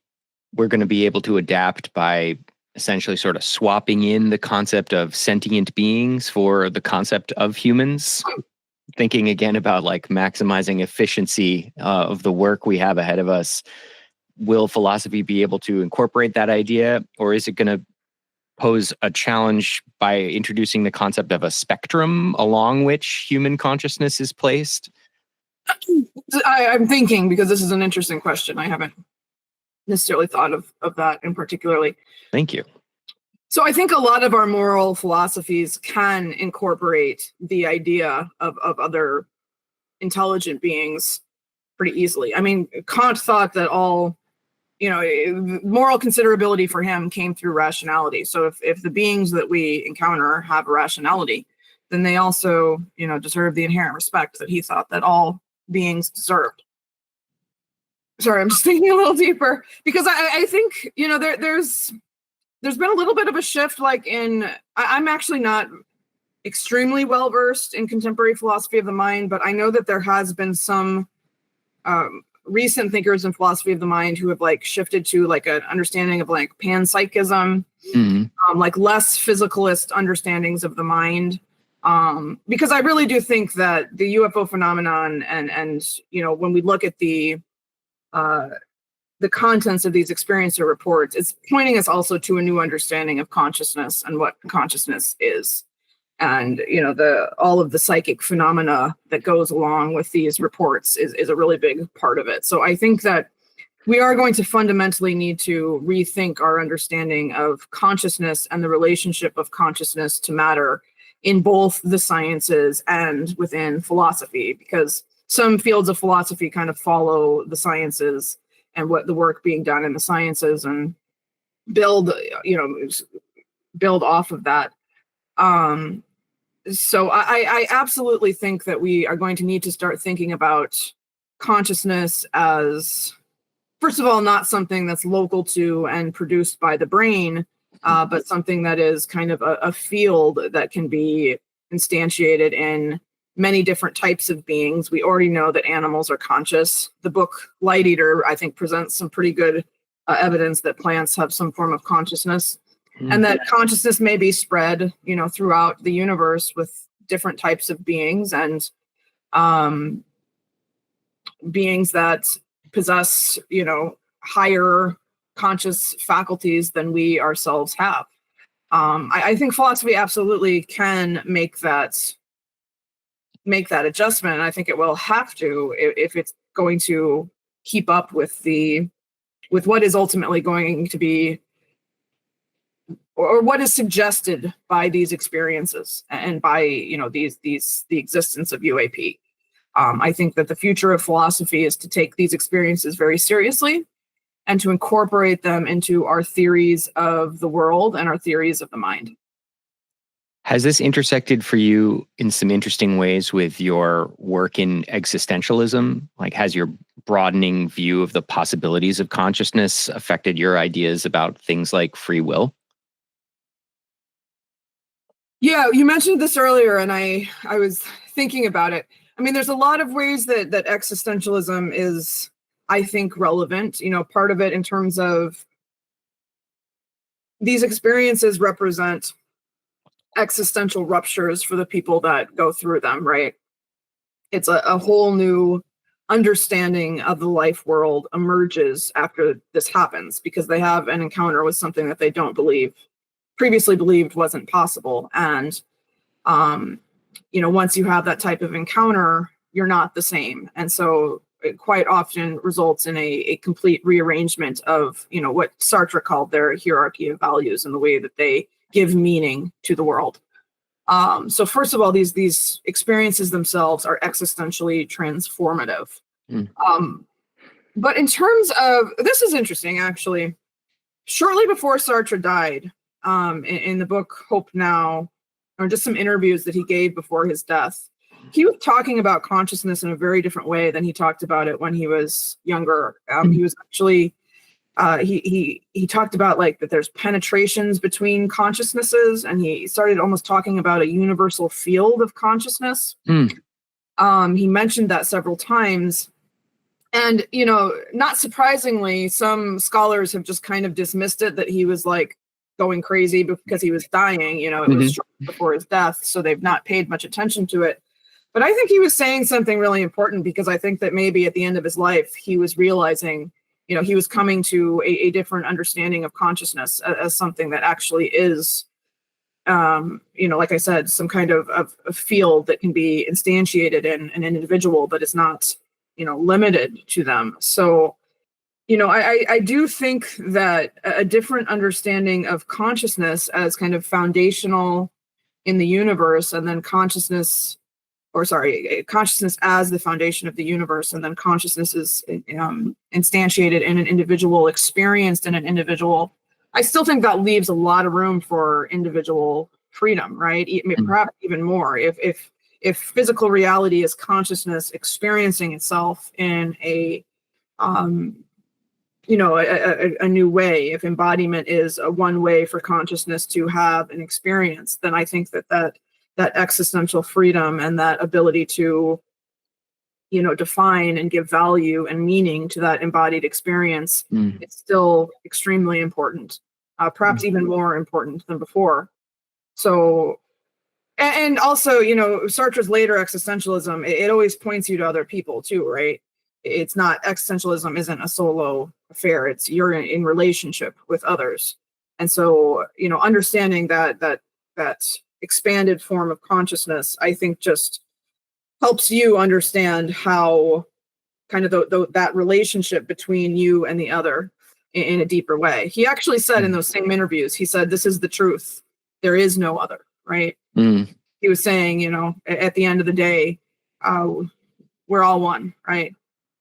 we're going to be able to adapt by essentially sort of swapping in the concept of sentient beings for the concept of humans? Thinking again about like maximizing efficiency of the work we have ahead of us, will philosophy be able to incorporate that idea, or is it going to pose a challenge by introducing the concept of a spectrum along which human consciousness is placed? I'm thinking, because this is an interesting question. I haven't necessarily thought of that in particularly. Thank you. So I think a lot of our moral philosophies can incorporate the idea of other intelligent beings pretty easily. I mean, Kant thought that all, moral considerability for him came through rationality. So if the beings that we encounter have rationality, then they also, deserve the inherent respect that he thought that all beings deserved. Sorry, I'm just thinking a little deeper, because I think, there's been a little bit of a shift, like I'm actually not extremely well versed in contemporary philosophy of the mind, but I know that there has been some recent thinkers in philosophy of the mind who have like shifted to like an understanding of like panpsychism, like less physicalist understandings of the mind. Because I really do think that the UFO phenomenon and when we look at the contents of these experiencer reports, it's pointing us also to a new understanding of consciousness and what consciousness is. And, all of the psychic phenomena that goes along with these reports is a really big part of it. So I think that we are going to fundamentally need to rethink our understanding of consciousness and the relationship of consciousness to matter in both the sciences and within philosophy, because some fields of philosophy kind of follow the sciences and what the work being done in the sciences and build off of that. So I absolutely think that we are going to need to start thinking about consciousness as, first of all, not something that's local to and produced by the brain, but something that is kind of a field that can be instantiated in many different types of beings. We already know that animals are conscious. The book Light Eater, I think, presents some pretty good evidence that plants have some form of consciousness, and that consciousness may be spread, throughout the universe with different types of beings, and beings that possess, higher conscious faculties than we ourselves have. I think philosophy absolutely can make that adjustment. And I think it will have to, if it's going to keep up with what is ultimately going to be, or what is suggested by these experiences and by, the existence of UAP. I think that the future of philosophy is to take these experiences very seriously and to incorporate them into our theories of the world and our theories of the mind. Has this intersected for you in some interesting ways with your work in existentialism? Like, has your broadening view of the possibilities of consciousness affected your ideas about things like free will? Yeah, you mentioned this earlier, and I was thinking about it. I mean, there's a lot of ways that existentialism is, I think, relevant. Part of it in terms of these experiences represent existential ruptures for the people that go through them, right? It's a whole new understanding of the life world emerges after this happens, because they have an encounter with something that they don't previously believed wasn't possible. And, once you have that type of encounter, you're not the same. And so it quite often results in a complete rearrangement of, what Sartre called their hierarchy of values and the way that they give meaning to the world. So first of all, these experiences themselves are existentially transformative. But in terms of, this is interesting, actually. Shortly before Sartre died, in the book Hope Now, or just some interviews that he gave before his death, he was talking about consciousness in a very different way than he talked about it when he was younger. He was actually he talked about like that there's penetrations between consciousnesses, and he started almost talking about a universal field of consciousness. He mentioned that several times. And, not surprisingly, some scholars have just kind of dismissed it, that he was like going crazy because he was dying. It was shortly before his death, so they've not paid much attention to it. But I think he was saying something really important, because I think that maybe at the end of his life, he was realizing, he was coming to a different understanding of consciousness as something that actually is, like I said, some kind of a field that can be instantiated in an individual, but is not limited to them. So, I do think that a different understanding of consciousness as kind of foundational in the universe, and then consciousness as the foundation of the universe, and then consciousness is instantiated in an individual, experienced in an individual. I still think that leaves a lot of room for individual freedom, right? Perhaps even more. If physical reality is consciousness experiencing itself in a new way, if embodiment is a one way for consciousness to have an experience, then I think that existential freedom and that ability to, define and give value and meaning to that embodied experience, it's still extremely important, perhaps even more important than before. So, and also, Sartre's later existentialism, it always points you to other people too, right? It's not, existentialism isn't a solo affair. It's you're in relationship with others. And so, understanding that expanded form of consciousness, I think just helps you understand how kind of that relationship between you and the other in a deeper way. He actually said in those same interviews, he said, "This is the truth. There is no other," right? He was saying, at the end of the day, we're all one, right?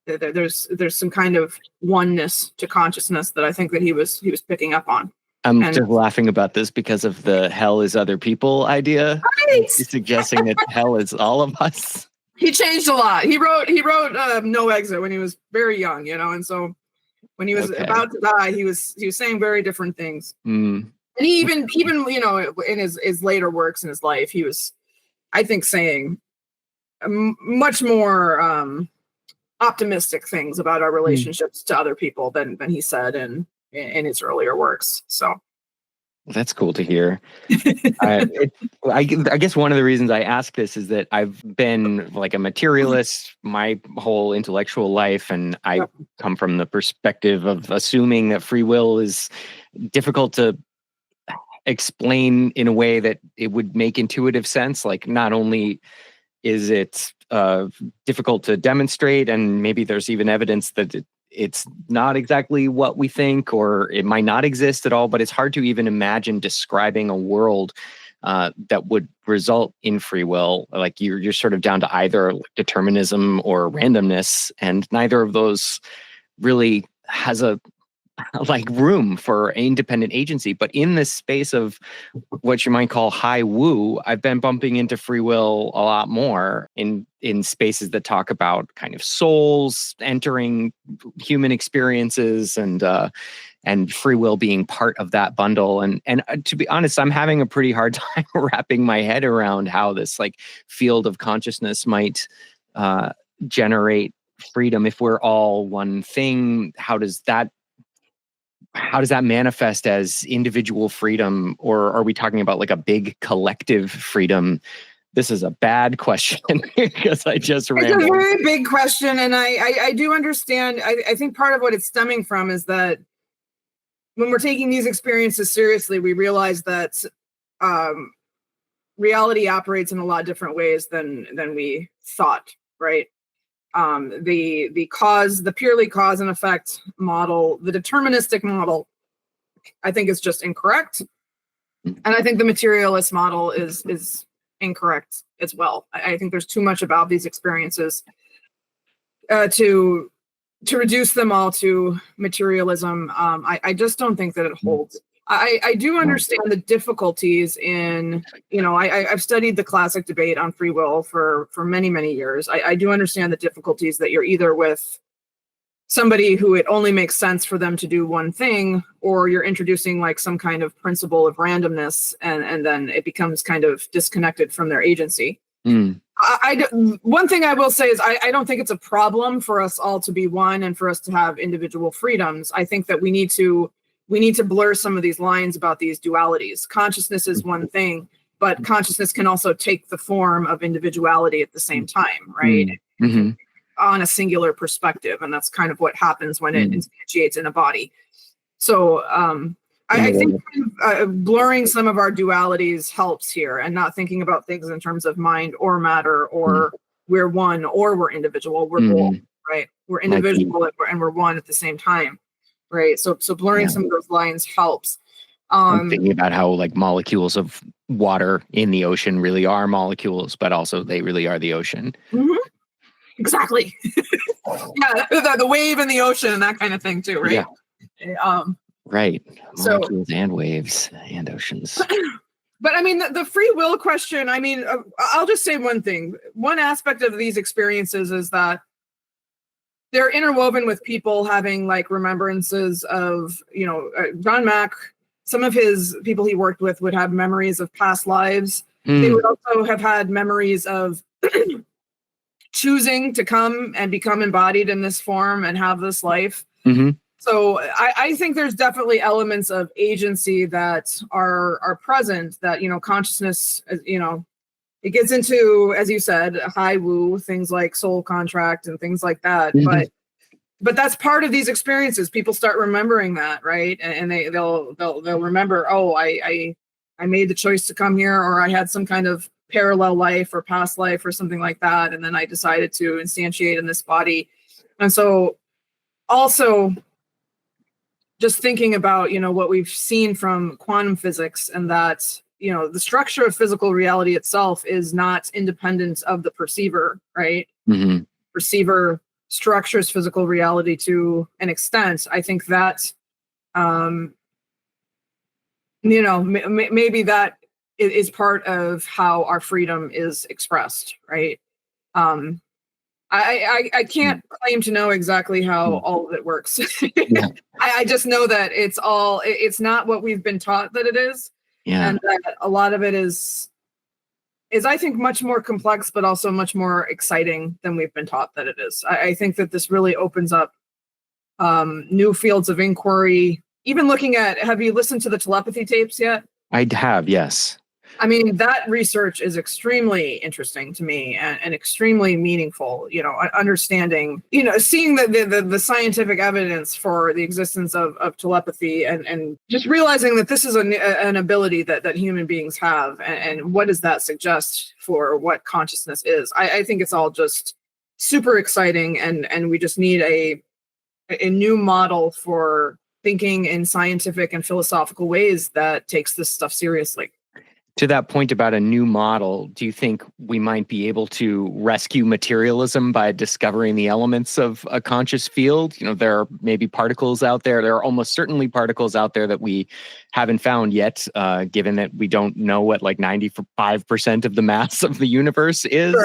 There's some kind of oneness to consciousness that I think that he was picking up on. I'm just laughing about this because of the hell is other people idea. Right. He's suggesting that hell is all of us. He changed a lot. He wrote No Exit when he was very young, and so when he was about to die, he was saying very different things. And he even in his later works in his life, he was, I think, saying much more optimistic things about our relationships to other people than he said in his earlier works. So that's cool to hear. I guess one of the reasons I ask this is that I've been like a materialist my whole intellectual life, and I come from the perspective of assuming that free will is difficult to explain in a way that it would make intuitive sense. Like, not only is it difficult to demonstrate, and maybe there's even evidence that it's not exactly what we think, or it might not exist at all, but it's hard to even imagine describing a world that would result in free will. Like, you're sort of down to either determinism or randomness, and neither of those really has a room for independent agency. But in this space of what you might call high woo, I've been bumping into free will a lot more in spaces that talk about kind of souls entering human experiences, and free will being part of that bundle. And to be honest, I'm having a pretty hard time wrapping my head around how this like field of consciousness might generate freedom. If we're all one thing, how does that manifest as individual freedom, or are we talking about like a big collective freedom? This is a bad question because I just rambled. It's a very big question, and I do understand. I think part of what it's stemming from is that when we're taking these experiences seriously, we realize that reality operates in a lot of different ways than we thought, right? The purely cause and effect model, the deterministic model, I think is just incorrect. And I think the materialist model is incorrect as well. I think there's too much about these experiences to reduce them all to materialism. I just don't think that it holds. I do understand the difficulties in, I've studied the classic debate on free will for many, many years. I do understand the difficulties that you're either with somebody who it only makes sense for them to do one thing, or you're introducing like some kind of principle of randomness, and then it becomes kind of disconnected from their agency. One thing I will say is I don't think it's a problem for us all to be one and for us to have individual freedoms. I think that we need to blur some of these lines about these dualities. Consciousness is one thing, but consciousness can also take the form of individuality at the same time, right? On a singular perspective, and that's kind of what happens when it instantiates in a body. So I think blurring some of our dualities helps here, and not thinking about things in terms of mind or matter, or we're one or we're individual. We're both, right? We're individual and we're one at the same time, right? So blurring some of those lines helps. I'm thinking about how like molecules of water in the ocean really are molecules, but also they really are the ocean. Exactly. The wave in the ocean and that kind of thing too, right? Right. Molecules and waves and oceans. But I mean, the free will question, I mean, I'll just say one thing. One aspect of these experiences is that they're interwoven with people having like remembrances of, John Mack, some of his people he worked with would have memories of past lives. They would also have had memories of choosing to come and become embodied in this form and have this life. So I think there's definitely elements of agency that are present, that, consciousness, it gets into, as you said, high woo, things like soul contract and things like that. But that's part of these experiences. People start remembering that, right? And they'll remember, oh, I made the choice to come here, or I had some kind of parallel life or past life or something like that, and then I decided to instantiate in this body. And so also just thinking about, what we've seen from quantum physics, and that, the structure of physical reality itself is not independent of the perceiver, right? Perceiver structures physical reality to an extent. I think that, maybe that is part of how our freedom is expressed, right? I can't claim to know exactly how all of it works. I just know that it's not what we've been taught that it is. And that a lot of it is I think much more complex, but also much more exciting than we've been taught that it is. I think that this really opens up new fields of inquiry. Even looking at, have you listened to the telepathy tapes yet? I have, yes. I mean, that research is extremely interesting to me and extremely meaningful, understanding, seeing the scientific evidence for the existence of telepathy, and just realizing that this is an ability that human beings have. And what does that suggest for what consciousness is? I think it's all just super exciting. And we just need a new model for thinking in scientific and philosophical ways that takes this stuff seriously. To that point about a new model, do you think we might be able to rescue materialism by discovering the elements of a conscious field? There are maybe particles out there. There are almost certainly particles out there that we haven't found yet, given that we don't know what like 95% of the mass of the universe is.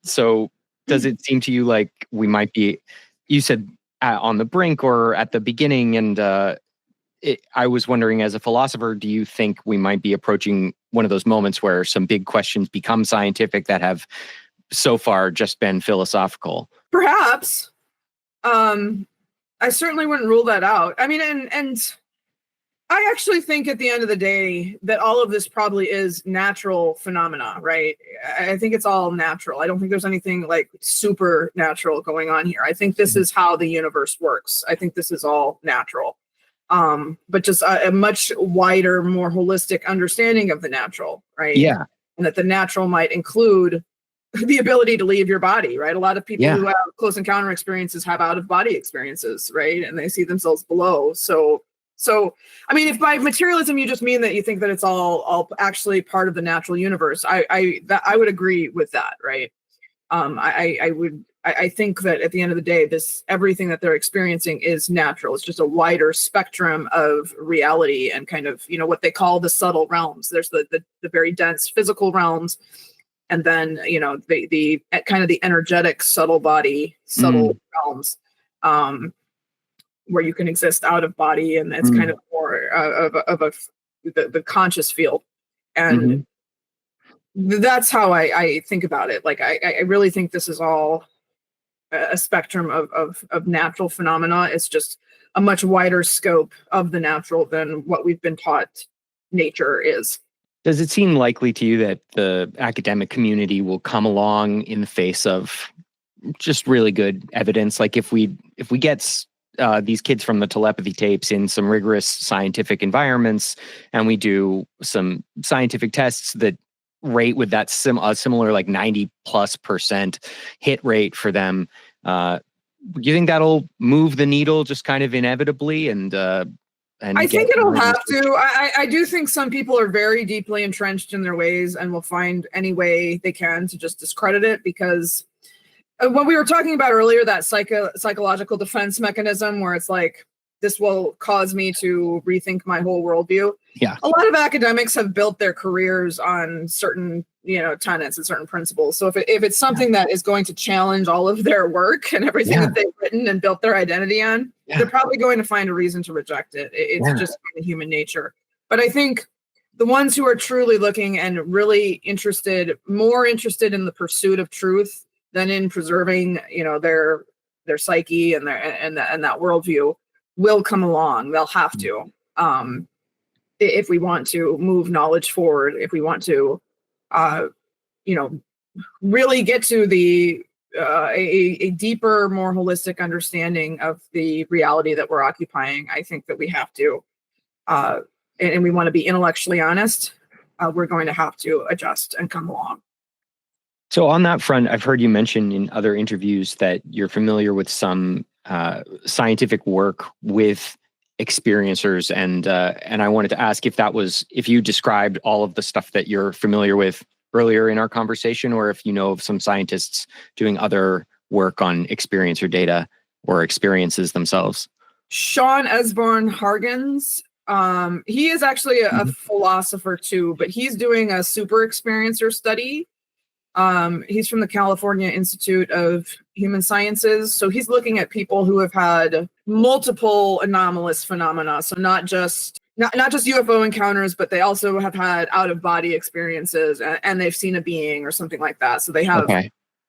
So does it seem to you like we might be, you said on the brink or at the beginning, and I was wondering, as a philosopher, do you think we might be approaching one of those moments where some big questions become scientific that have so far just been philosophical? Perhaps. I certainly wouldn't rule that out. I mean, and I actually think at the end of the day that all of this probably is natural phenomena, right? I think it's all natural. I don't think there's anything like supernatural going on here. I think this is how the universe works. I think this is all natural. But just a much wider, more holistic understanding of the natural, right? Yeah. And that the natural might include the ability to leave your body, right? A lot of people who have close encounter experiences have out-of-body experiences, right? And they see themselves below. So I mean, if by materialism you just mean that you think that it's all actually part of the natural universe, I would agree with that, right? I think that at the end of the day, everything that they're experiencing is natural. It's just a wider spectrum of reality and kind of, what they call the subtle realms. There's the very dense physical realms, and then, the kind of the energetic subtle body, realms. where you can exist out of body, and it's kind of more the conscious field. And that's how I think about it. Like, I really think this is all a spectrum of natural phenomena. It's just a much wider scope of the natural than what we've been taught nature is. Does it seem likely to you that the academic community will come along in the face of just really good evidence? Like if we get these kids from the telepathy tapes in some rigorous scientific environments, and we do some scientific tests that rate with that similar like 90+% hit rate for them, do you think that'll move the needle just kind of inevitably? And I think it'll have to. I do think some people are very deeply entrenched in their ways and will find any way they can to just discredit it, because what we were talking about earlier, that psychological defense mechanism where it's like, this will cause me to rethink my whole worldview. Yeah. A lot of academics have built their careers on certain, tenets and certain principles. So if it's something that is going to challenge all of their work and everything that they've written and built their identity on, they're probably going to find a reason to reject it. It's just human nature. But I think the ones who are truly looking and really more interested in the pursuit of truth than in preserving, their psyche and that worldview, will come along. They'll have to, if we want to move knowledge forward, if we want to, really get to the a deeper, more holistic understanding of the reality that we're occupying. I think that we have to, and we want to be intellectually honest. We're going to have to adjust and come along. So on that front, I've heard you mention in other interviews that you're familiar with some scientific work with experiencers, and I wanted to ask if you described all of the stuff that you're familiar with earlier in our conversation, or if you know of some scientists doing other work on experiencer data or experiences themselves. Sean Esborn Hargens, he is actually a philosopher too, but he's doing a super experiencer study. He's from the California Institute of Human Sciences. So he's looking at people who have had multiple anomalous phenomena. So not just UFO encounters, but they also have had out of body experiences, and they've seen a being or something like that. So they have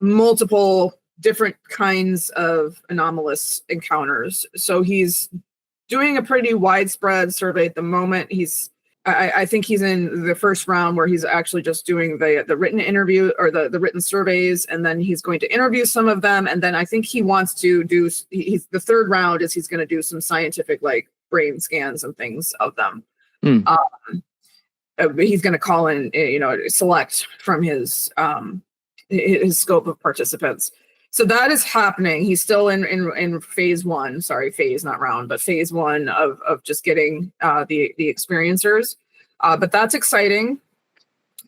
multiple different kinds of anomalous encounters. So he's doing a pretty widespread survey at the moment. I think he's in the first round where he's actually just doing the written interview or the written surveys, and then he's going to interview some of them. And then I think he wants to do, the third round is he's going to do some scientific like brain scans and things of them. He's going to call in, select from his scope of participants. So that is happening. He's still in phase one. Sorry, phase, not round, but phase one of just getting the experiencers. But that's exciting.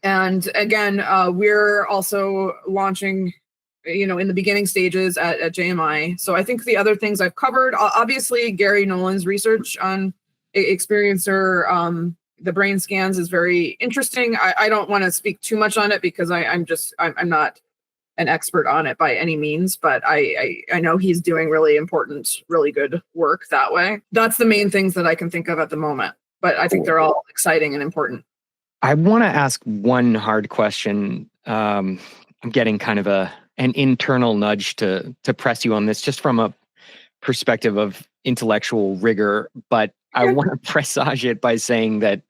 And again, we're also launching, in the beginning stages at JMI. So I think the other things I've covered, obviously Gary Nolan's research on experiencer, the brain scans is very interesting. I don't want to speak too much on it because I'm not an expert on it by any means, but I know he's doing really important, really good work that way. That's the main things that I can think of at the moment, but I think they're all exciting and important. I want to ask one hard question. I'm getting kind of an internal nudge to press you on this, just from a perspective of intellectual rigor, but I want to presage it by saying that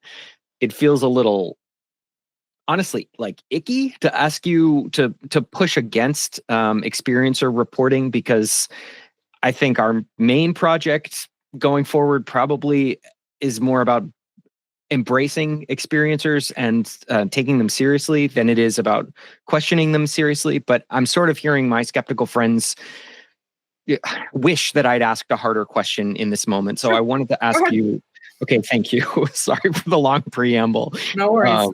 it feels a little, honestly, like icky to ask you to push against experiencer reporting, because I think our main project going forward probably is more about embracing experiencers and taking them seriously than it is about questioning them seriously. But I'm sort of hearing my skeptical friends wish that I'd asked a harder question in this moment. So I wanted to ask you, okay, thank you. Sorry for the long preamble. No worries.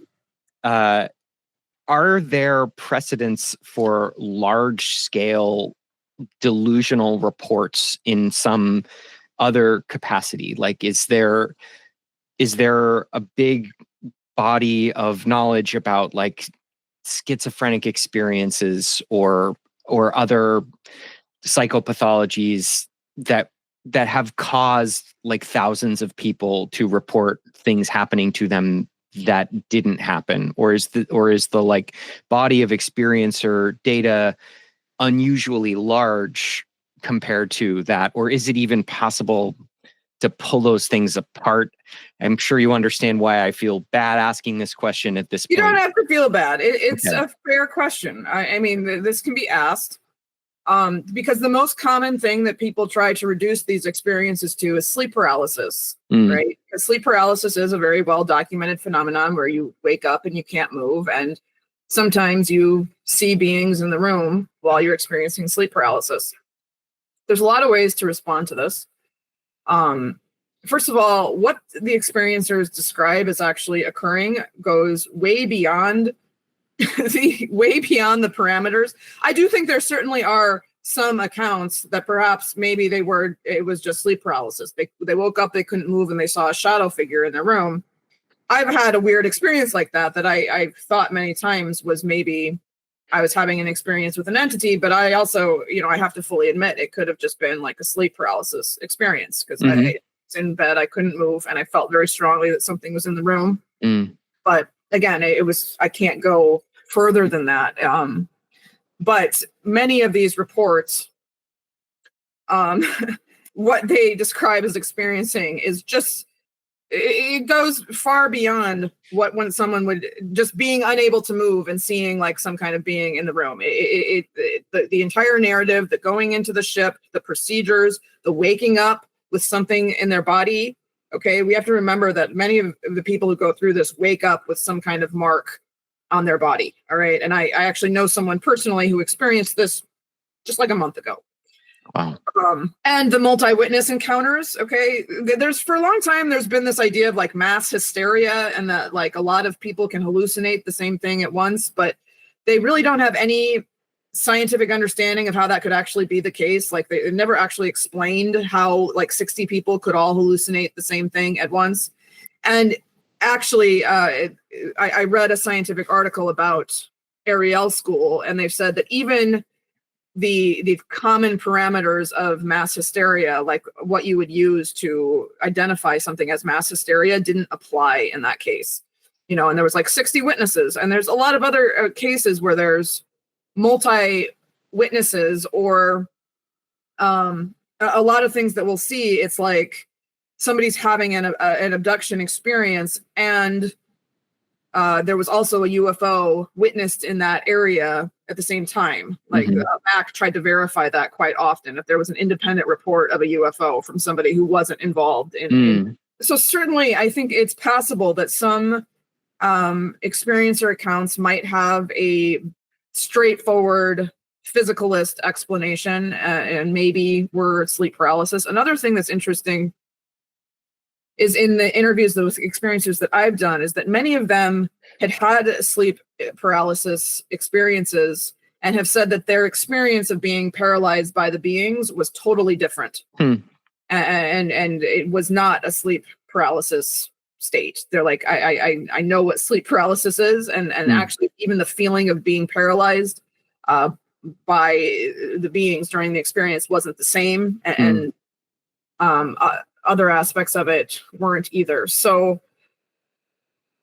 Are there precedents for large-scale delusional reports in some other capacity? Like, is there a big body of knowledge about like schizophrenic experiences or other psychopathologies that have caused like thousands of people to report things happening to them that didn't happen? Or is the like body of experiencer data unusually large compared to that? Or is it even possible to pull those things apart? I'm sure you understand why I feel bad asking this question at this point. You don't have to feel bad. It's okay. A fair question. I mean, this can be asked because the most common thing that people try to reduce these experiences to is sleep paralysis, right? Because sleep paralysis is a very well documented phenomenon where you wake up and you can't move, and sometimes you see beings in the room while you're experiencing sleep paralysis. There's a lot of ways to respond to this. First of all, what the experiencers describe as actually occurring goes way beyond the parameters. I do think there certainly are some accounts that perhaps maybe it was just sleep paralysis. They woke up, they couldn't move, and they saw a shadow figure in their room. I've had a weird experience like that I thought many times was maybe I was having an experience with an entity, but I also, I have to fully admit it could have just been like a sleep paralysis experience because I was in bed, I couldn't move, and I felt very strongly that something was in the room. But again, I can't go further than that. But many of these reports, what they describe as experiencing is just, it goes far beyond when someone would just being unable to move and seeing like some kind of being in the room. The entire narrative, the going into the ship, the procedures, the waking up with something in their body. Okay, we have to remember that many of the people who go through this wake up with some kind of mark on their body. All right, and I actually know someone personally who experienced this just like a month ago. Wow. And the multi-witness encounters, okay, for a long time, there's been this idea of like mass hysteria and that like a lot of people can hallucinate the same thing at once, but they really don't have any scientific understanding of how that could actually be the case. Like they never actually explained how like 60 people could all hallucinate the same thing at once. And actually, I read a scientific article about Ariel School, and they've said that even the common parameters of mass hysteria, like what you would use to identify something as mass hysteria, didn't apply in that case. And there was like 60 witnesses, and there's a lot of other cases where there's multi witnesses or a lot of things that we'll see. It's like somebody's having an abduction experience, and there was also a UFO witnessed in that area at the same time. Like Mack tried to verify that quite often, if there was an independent report of a UFO from somebody who wasn't involved in. So certainly I think it's possible that some experiencer accounts might have a straightforward physicalist explanation and maybe were sleep paralysis. Another thing that's interesting is in the interviews, those experiences that I've done, is that many of them had sleep paralysis experiences and have said that their experience of being paralyzed by the beings was totally different. And it was not a sleep paralysis state. They're like, I know what sleep paralysis is. And actually even the feeling of being paralyzed by the beings during the experience wasn't the same. And other aspects of it weren't either. So,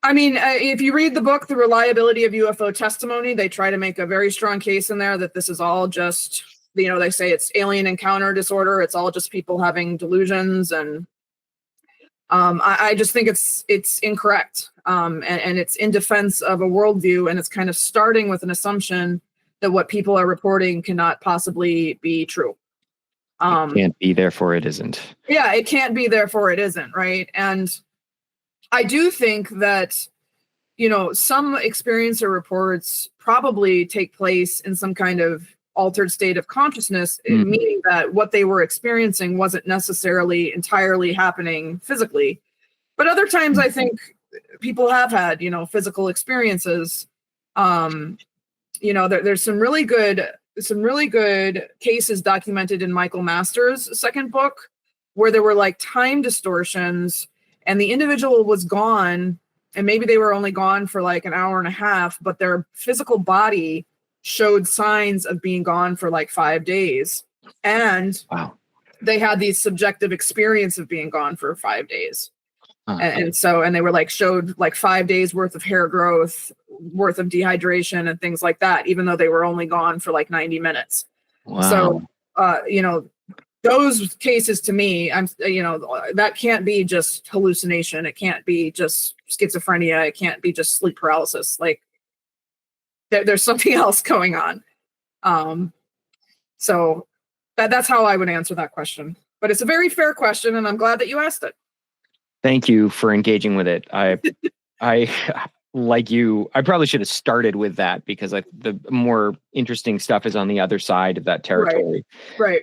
I mean, if you read the book, The Reliability of UFO Testimony, they try to make a very strong case in there that this is all just, they say it's alien encounter disorder. It's all just people having delusions. And I just think it's incorrect. And it's in defense of a worldview. And it's kind of starting with an assumption that what people are reporting cannot possibly be true. It can't be, therefore it isn't. Yeah, it can't be, therefore it isn't, right? And I do think that, some experiencer reports probably take place in some kind of altered state of consciousness, meaning that what they were experiencing wasn't necessarily entirely happening physically. But other times I think people have had, physical experiences. There's some really good cases documented in Michael Masters' second book, where there were like time distortions and the individual was gone, and maybe they were only gone for like an hour and a half, but their physical body showed signs of being gone for like 5 days. And wow. they had these subjective experience of being gone for 5 days. And they were like showed like 5 days worth of hair growth, worth of dehydration and things like that, even though they were only gone for like 90 minutes. Wow. So, those cases to me, that can't be just hallucination. It can't be just schizophrenia. It can't be just sleep paralysis. Like there's something else going on. So that's how I would answer that question. But it's a very fair question, and I'm glad that you asked it. Thank you for engaging with it. I like you, I probably should have started with that because the more interesting stuff is on the other side of that territory. Right.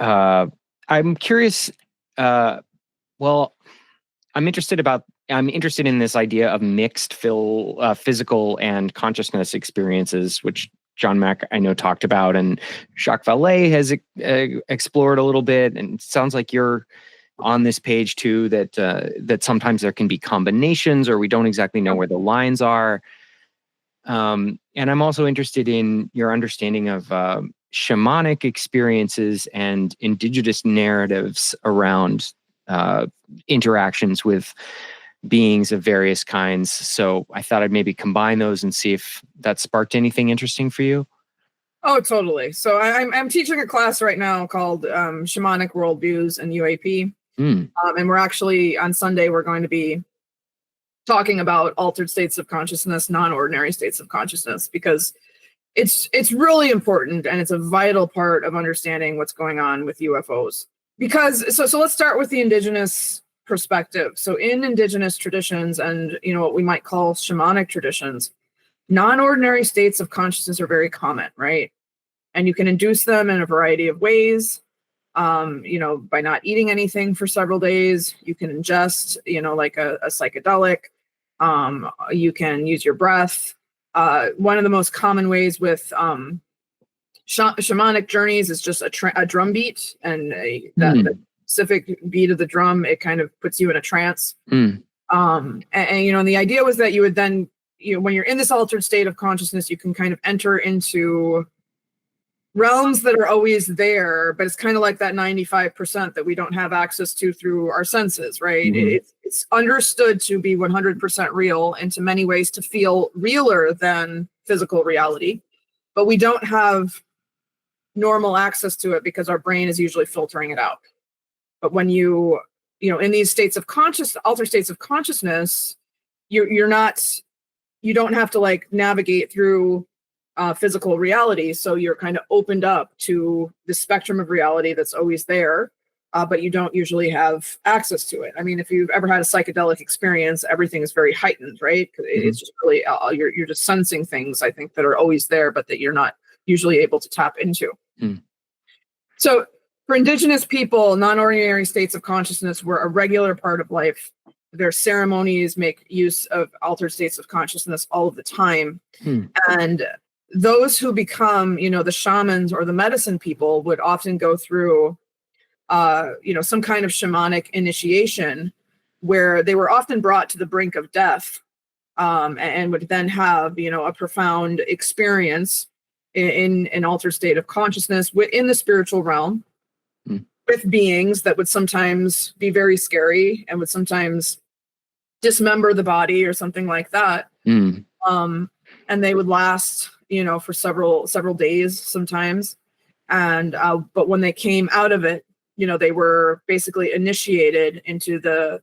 I'm curious. I'm interested in this idea of mixed physical and consciousness experiences, which John Mack, I know, talked about, and Jacques Vallée has explored a little bit. And it sounds like you're on this page too, that sometimes there can be combinations, or we don't exactly know where the lines are. And I'm also interested in your understanding of shamanic experiences and indigenous narratives around interactions with beings of various kinds. So I thought I'd maybe combine those and see if that sparked anything interesting for you. Oh, totally. So I'm teaching a class right now called Shamanic Worldviews and UAP. And we're actually, on Sunday, we're going to be talking about altered states of consciousness, non-ordinary states of consciousness, because it's really important, and it's a vital part of understanding what's going on with UFOs. Because so let's start with the indigenous perspective. So in indigenous traditions and what we might call shamanic traditions, non-ordinary states of consciousness are very common, right? And you can induce them in a variety of ways. By not eating anything for several days. You can ingest, like a psychedelic. You can use your breath. One of the most common ways with shamanic journeys is just a drum beat, and the specific beat of the drum, it kind of puts you in a trance. And the idea was that you would then, when you're in this altered state of consciousness, you can kind of enter into realms that are always there, but it's kind of like that 95% that we don't have access to through our senses, right? It's understood to be 100% real, and to many ways to feel realer than physical reality, but we don't have normal access to it because our brain is usually filtering it out. But when in these states of altered states of consciousness, you don't have to like navigate through physical reality. So you're kind of opened up to the spectrum of reality that's always there, but you don't usually have access to it. I mean, if you've ever had a psychedelic experience, everything is very heightened, right? It's just really, you're just sensing things, I think, that are always there, but that you're not usually able to tap into. So for indigenous people, non-ordinary states of consciousness were a regular part of life. Their ceremonies make use of altered states of consciousness all of the time. And those who become, the shamans or the medicine people would often go through, some kind of shamanic initiation where they were often brought to the brink of death, and would then have, a profound experience in an altered state of consciousness within the spiritual realm with beings that would sometimes be very scary and would sometimes dismember the body or something like that. And they would last, for several days sometimes. And but when they came out of it, they were basically initiated into the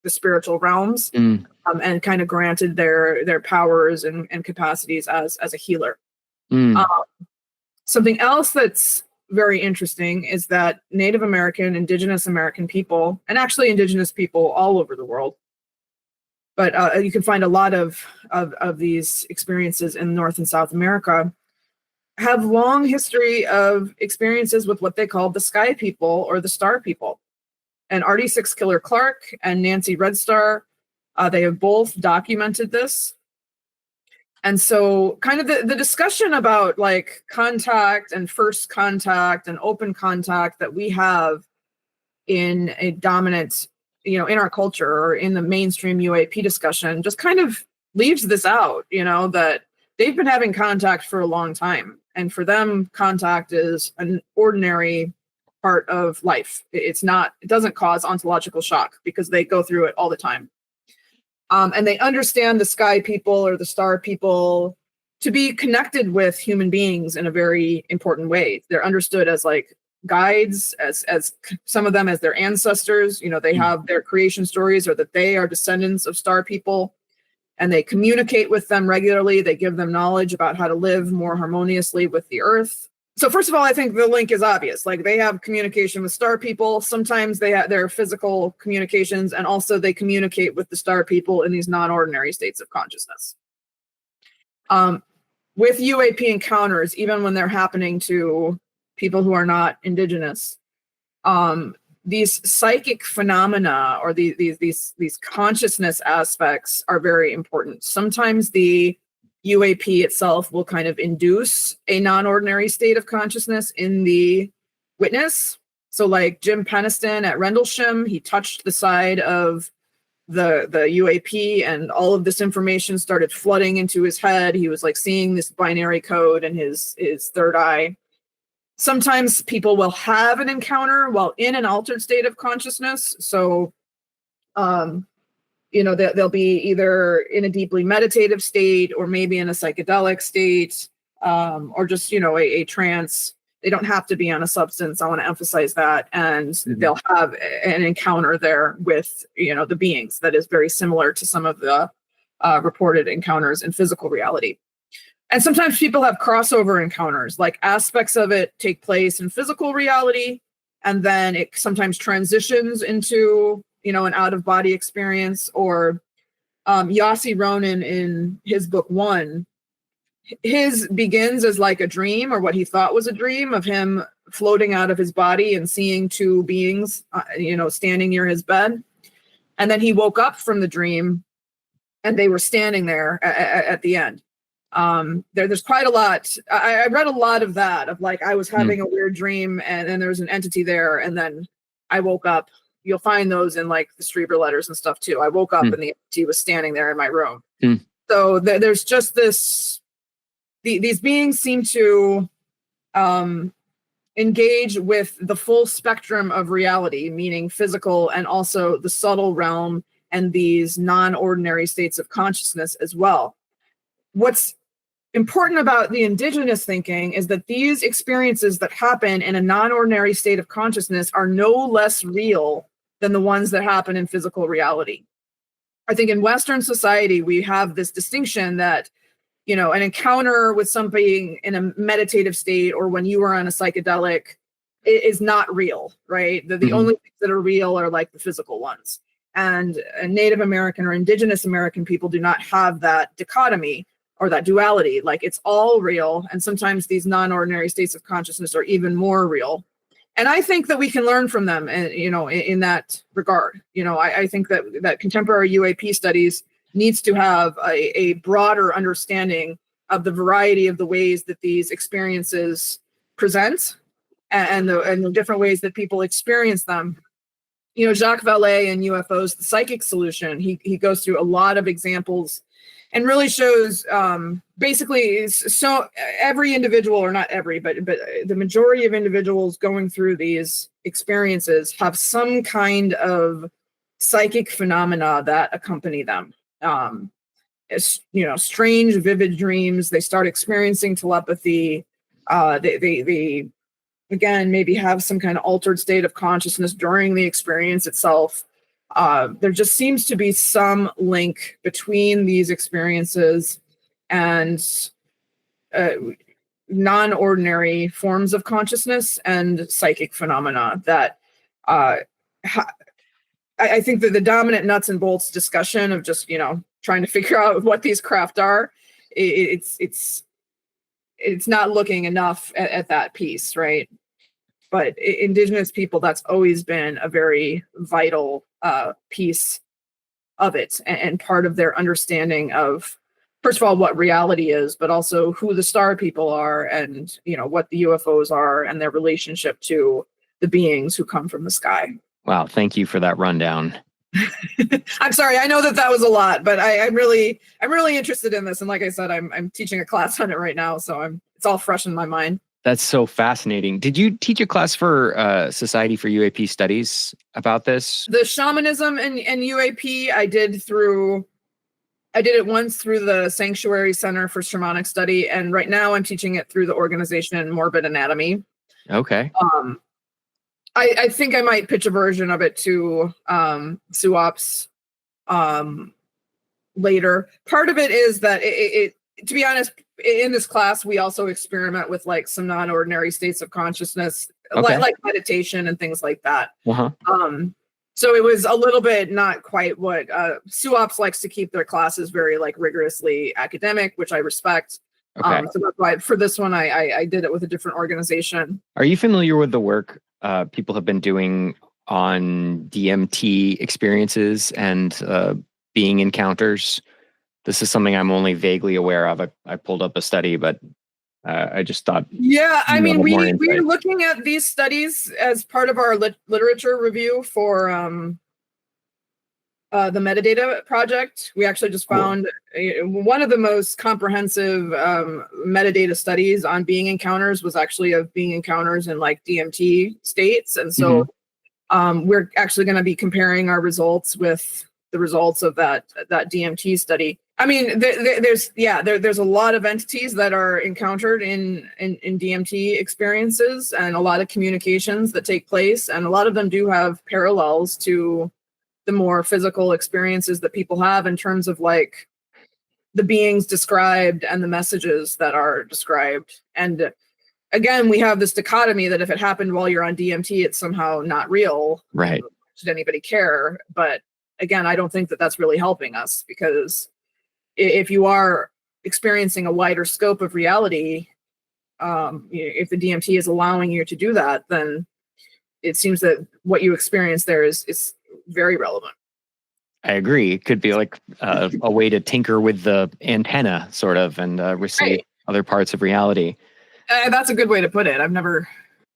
spiritual realms, and kind of granted their powers and capacities as a healer. Something else that's very interesting is that Native American, Indigenous American people, and actually Indigenous people all over the world, but you can find a lot of these experiences in North and South America, have long history of experiences with what they call the sky people or the star people. And Artie Six Killer Clark and Nancy Red Star, they have both documented this. And so kind of the discussion about like contact and first contact and open contact that we have in a dominant, in our culture or in the mainstream UAP discussion just kind of leaves this out, that they've been having contact for a long time. And for them, contact is an ordinary part of life. It doesn't cause ontological shock because they go through it all the time. And they understand the sky people or the star people to be connected with human beings in a very important way. They're understood as like guides, as some of them as their ancestors. They have their creation stories, or that they are descendants of star people, and they communicate with them regularly. They give them knowledge about how to live more harmoniously with the earth. So first of all, I think the link is obvious. Like, they have communication with star people. Sometimes they have their physical communications, and also they communicate with the star people in these non-ordinary states of consciousness. With UAP encounters, even when they're happening to people who are not Indigenous, these psychic phenomena, or these consciousness aspects, are very important. Sometimes the UAP itself will kind of induce a non-ordinary state of consciousness in the witness. So like Jim Peniston at Rendlesham, he touched the side of the UAP, and all of this information started flooding into his head. He was like seeing this binary code in his third eye. Sometimes people will have an encounter while in an altered state of consciousness. So, they'll be either in a deeply meditative state, or maybe in a psychedelic state, or just, a trance. They don't have to be on a substance. I want to emphasize that. And they'll have an encounter there with, the beings that is very similar to some of the reported encounters in physical reality. And sometimes people have crossover encounters, like aspects of it take place in physical reality, and then it sometimes transitions into, an out-of-body experience. Or Yossi Ronan, in his book One, his begins as like a dream, or what he thought was a dream, of him floating out of his body and seeing two beings, standing near his bed. And then he woke up from the dream, and they were standing there at the end. There's quite a lot. I read a lot of that, of like, I was having a weird dream, and then there was an entity there, and then I woke up. You'll find those in like the Strieber letters and stuff too. I woke up and the entity was standing there in my room. So there's just this. These beings seem to engage with the full spectrum of reality, meaning physical and also the subtle realm and these non-ordinary states of consciousness as well. What's important about the Indigenous thinking is that these experiences that happen in a non-ordinary state of consciousness are no less real than the ones that happen in physical reality. I think in Western society, we have this distinction that, an encounter with somebody in a meditative state, or when you are on a psychedelic, is not real, right? The only things that are real are like the physical ones. And Native American or Indigenous American people do not have that dichotomy or that duality. Like, it's all real. And sometimes these non-ordinary states of consciousness are even more real. And I think that we can learn from them, in that regard. I think that contemporary UAP studies needs to have a broader understanding of the variety of the ways that these experiences present, and the different ways that people experience them. Jacques Vallée in UFOs, The Psychic Solution, he goes through a lot of examples and really shows basically, so every individual, or not every, but the majority of individuals going through these experiences have some kind of psychic phenomena that accompany them. Strange, vivid dreams. They start experiencing telepathy. They again, maybe have some kind of altered state of consciousness during the experience itself. There just seems to be some link between these experiences and non-ordinary forms of consciousness and psychic phenomena that I think that the dominant nuts and bolts discussion of just, trying to figure out what these craft are, it's not looking enough at that piece, right? But Indigenous people, that's always been a very vital piece of it, and part of their understanding of, first of all, what reality is, but also who the star people are, and what the UFOs are, and their relationship to the beings who come from the sky. Wow, thank you for that rundown. I'm sorry, I know that was a lot, but I'm really interested in this, and like I said, I'm teaching a class on it right now, so it's all fresh in my mind. That's so fascinating. Did you teach a class for Society for UAP Studies about this? The shamanism and UAP, I did it once through the Sanctuary Center for Shamanic Study, and right now I'm teaching it through the Organization in Morbid Anatomy. Okay. I think I might pitch a version of it to SUOPs later. Part of it is that it to be honest, in this class, we also experiment with like some non-ordinary states of consciousness, like meditation and things like that. Uh-huh. So it was a little bit not quite what SUOPs likes to keep their classes very like rigorously academic, which I respect. Okay. So that's why for this one, I did it with a different organization. Are you familiar with the work people have been doing on DMT experiences and being encounters? This is something I'm only vaguely aware of. I pulled up a study, but I just thought. Yeah, I mean, we're looking at these studies as part of our literature review for the metadata project. We actually just found one of the most comprehensive metadata studies on being encounters was actually of being encounters in like DMT states. And so we're actually going to be comparing our results with the results of that DMT study. I mean, there's a lot of entities that are encountered in DMT experiences and a lot of communications that take place. And a lot of them do have parallels to the more physical experiences that people have in terms of like the beings described and the messages that are described. And again, we have this dichotomy that if it happened while you're on DMT, it's somehow not real. Right. Should anybody care? But again, I don't think that that's really helping us, because if you are experiencing a wider scope of reality, if the DMT is allowing you to do that, then it seems that what you experience there is very relevant. I agree. It could be like a way to tinker with the antenna, sort of, and receive other parts of reality. That's a good way to put it. I've never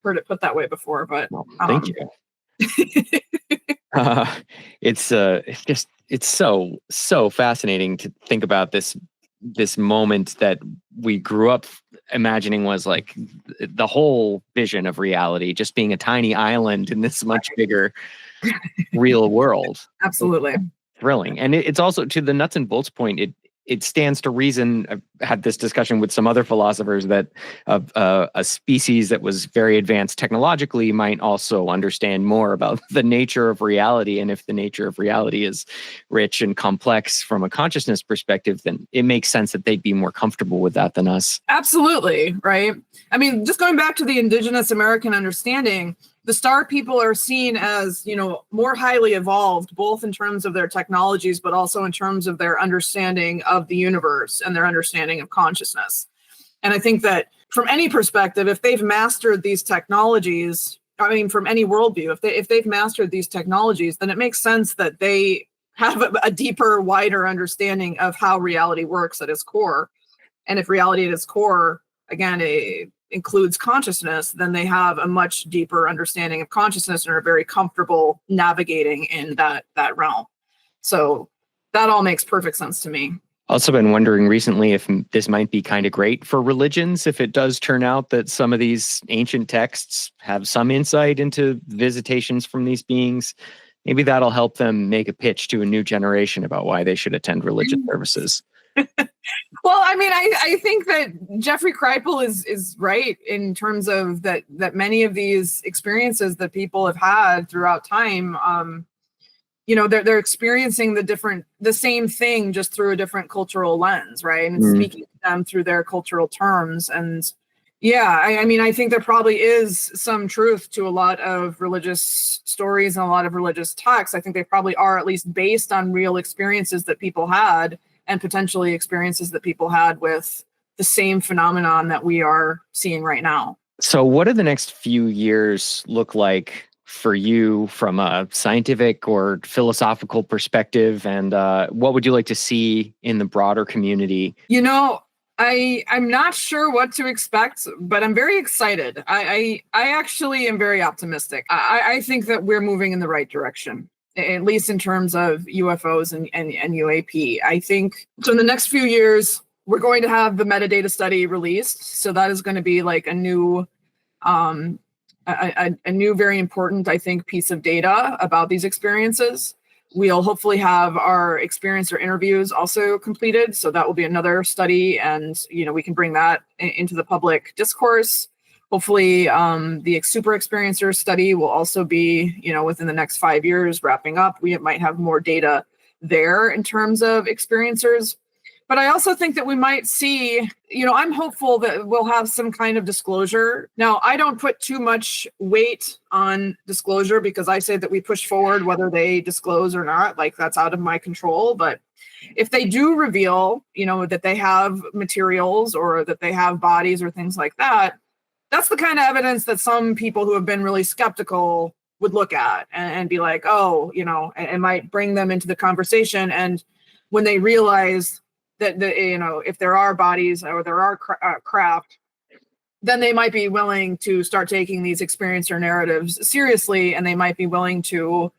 heard it put that way before, but thank you. It's so fascinating to think about this moment that we grew up imagining was like the whole vision of reality, just being a tiny island in this much bigger real world. Absolutely. Thrilling. And it's also, to the nuts and bolts point, it stands to reason. I've had this discussion with some other philosophers that a species that was very advanced technologically might also understand more about the nature of reality. And if the nature of reality is rich and complex from a consciousness perspective, then it makes sense that they'd be more comfortable with that than us. Absolutely. Right. I mean, just going back to the Indigenous American understanding, the star people are seen as, more highly evolved, both in terms of their technologies, but also in terms of their understanding of the universe and their understanding of consciousness. And I think that from any perspective, if they've mastered these technologies, I mean, from any worldview, if they've mastered these technologies, then it makes sense that they have a deeper, wider understanding of how reality works at its core. And if reality at its core, again, includes consciousness, then they have a much deeper understanding of consciousness and are very comfortable navigating in that realm. So that all makes perfect sense to me. Also been wondering recently if this might be kind of great for religions, if it does turn out that some of these ancient texts have some insight into visitations from these beings. Maybe that'll help them make a pitch to a new generation about why they should attend religious services. Well, I mean, I think that Jeffrey Kripal is right in terms of that many of these experiences that people have had throughout time, they're experiencing the same thing just through a different cultural lens, right? And speaking to them through their cultural terms. And yeah, I mean, I think there probably is some truth to a lot of religious stories and a lot of religious texts. I think they probably are at least based on real experiences that people had, and potentially experiences that people had with the same phenomenon that we are seeing right now. So what do the next few years look like for you from a scientific or philosophical perspective? And what would you like to see in the broader community? I'm not sure what to expect, but I'm very excited. I actually am very optimistic. I think that we're moving in the right direction, at least in terms of UFOs and UAP. I think so in the next few years, We're going to have the metadata study released. So that is going to be like a new, a new, very important, I think, piece of data about these experiences. We'll hopefully have our experiencer interviews also completed. So that will be another study, and we can bring that into the public discourse. Hopefully, the super experiencer study will also be, within the next 5 years, wrapping up. We might have more data there in terms of experiencers. But I also think that we might see, I'm hopeful that we'll have some kind of disclosure. Now, I don't put too much weight on disclosure because I say that we push forward whether they disclose or not. Like, that's out of my control. But if they do reveal, that they have materials or that they have bodies or things like that, that's the kind of evidence that some people who have been really skeptical would look at and be like, oh, it might bring them into the conversation. And when they realize that if there are bodies or there are craft, then they might be willing to start taking these experiencer narratives seriously, and they might be willing to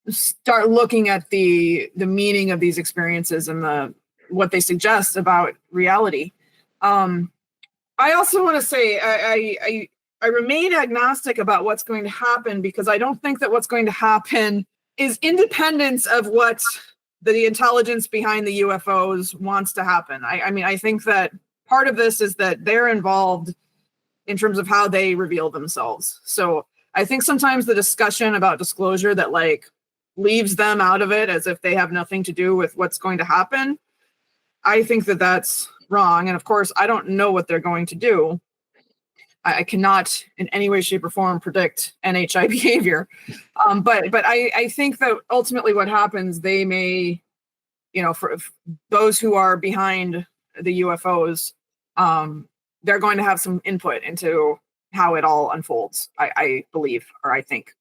start looking at the meaning of these experiences and what they suggest about reality. I also want to say I remain agnostic about what's going to happen, because I don't think that what's going to happen is independent of what the intelligence behind the UFOs wants to happen. I think that part of this is that they're involved in terms of how they reveal themselves. So I think sometimes the discussion about disclosure that leaves them out of it as if they have nothing to do with what's going to happen, I think that that's wrong. And of course, I don't know what they're going to do. I cannot in any way, shape, or form predict NHI behavior. But I think that ultimately what happens, they may, for those who are behind the UFOs, they're going to have some input into how it all unfolds, I believe, or I think.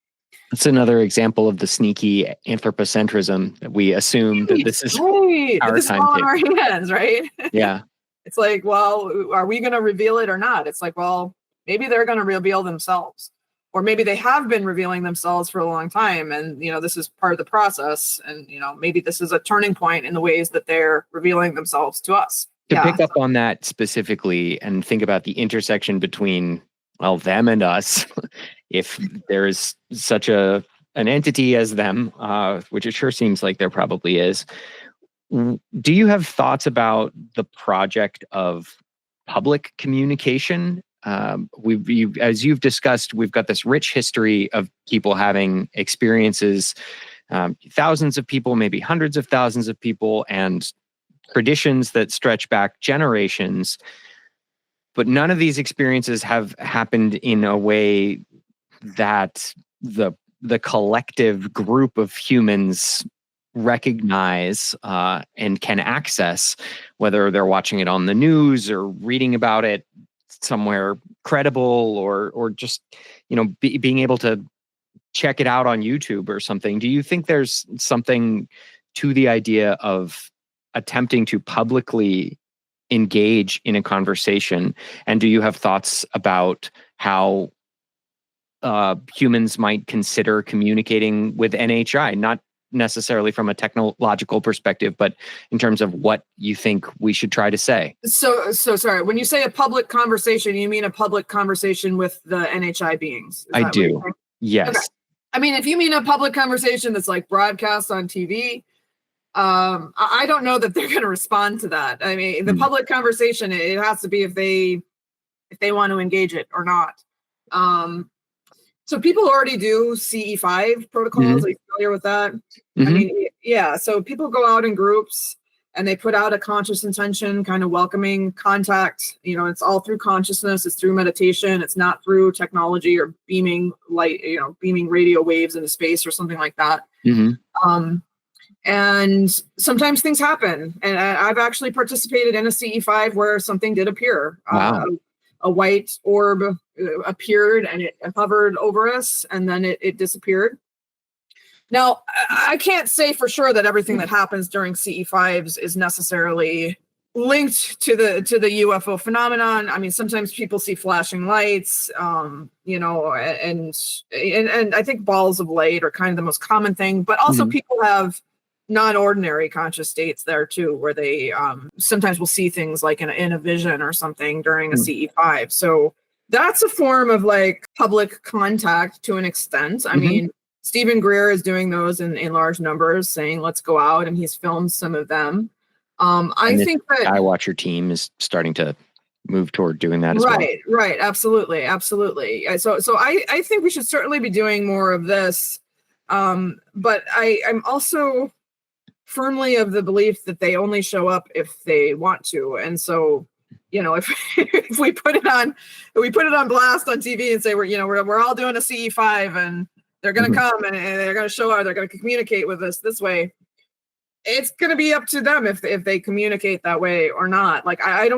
That's another example of the sneaky anthropocentrism that we assume that this is our this time. All in our hands, right? Yeah. It's like, well, are we going to reveal it or not? It's like, well, maybe they're going to reveal themselves, or maybe they have been revealing themselves for a long time. And, this is part of the process. And, maybe this is a turning point in the ways that they're revealing themselves to us. To pick up on that specifically and think about the intersection between, well, them and us, if there is such an entity as them, which it sure seems like there probably is, do you have thoughts about the project of public communication? As you've discussed, we've got this rich history of people having experiences, thousands of people, maybe hundreds of thousands of people, and traditions that stretch back generations. But none of these experiences have happened in a way that the collective group of humans recognize and can access, whether they're watching it on the news or reading about it somewhere credible, or just being able to check it out on YouTube or something. Do you think there's something to the idea of attempting to publicly engage in a conversation? And do you have thoughts about how humans might consider communicating with NHI, not necessarily from a technological perspective, but in terms of what you think we should try to say? So sorry. When you say a public conversation, you mean a public conversation with the NHI beings? I do. Yes. Okay. I mean, if you mean a public conversation that's broadcast on TV, I don't know that they're going to respond to that. I mean, the public conversation, it has to be if they want to engage it or not. So people already do CE5 protocols. Are you familiar with that? I mean, yeah. So people go out in groups and they put out a conscious intention, kind of welcoming contact. It's all through consciousness. It's through meditation. It's not through technology or beaming light, beaming radio waves into space or something like that. And sometimes things happen. And I've actually participated in a CE5 where something did appear. Wow. A white orb appeared and it hovered over us, and then it disappeared. Now, I can't say for sure that everything that happens during CE5s is necessarily linked to the UFO phenomenon. I mean, sometimes people see flashing lights, and I think balls of light are kind of the most common thing. But also people have non-ordinary conscious states there too, where they sometimes will see things like in a vision or something during a CE5. So that's a form of like public contact to an extent. I mean, Stephen Greer is doing those in large numbers, saying, let's go out, and he's filmed some of them. I think that iWatcher team is starting to move toward doing that as well. Right. Absolutely. So I think we should certainly be doing more of this. But I'm also firmly of the belief that they only show up if they want to. And so, if we put it on blast on TV and say we're all doing a CE5 and they're going to come and they're going to show up, they're going to communicate with us this way, it's going to be up to them if they communicate that way or not. Like, I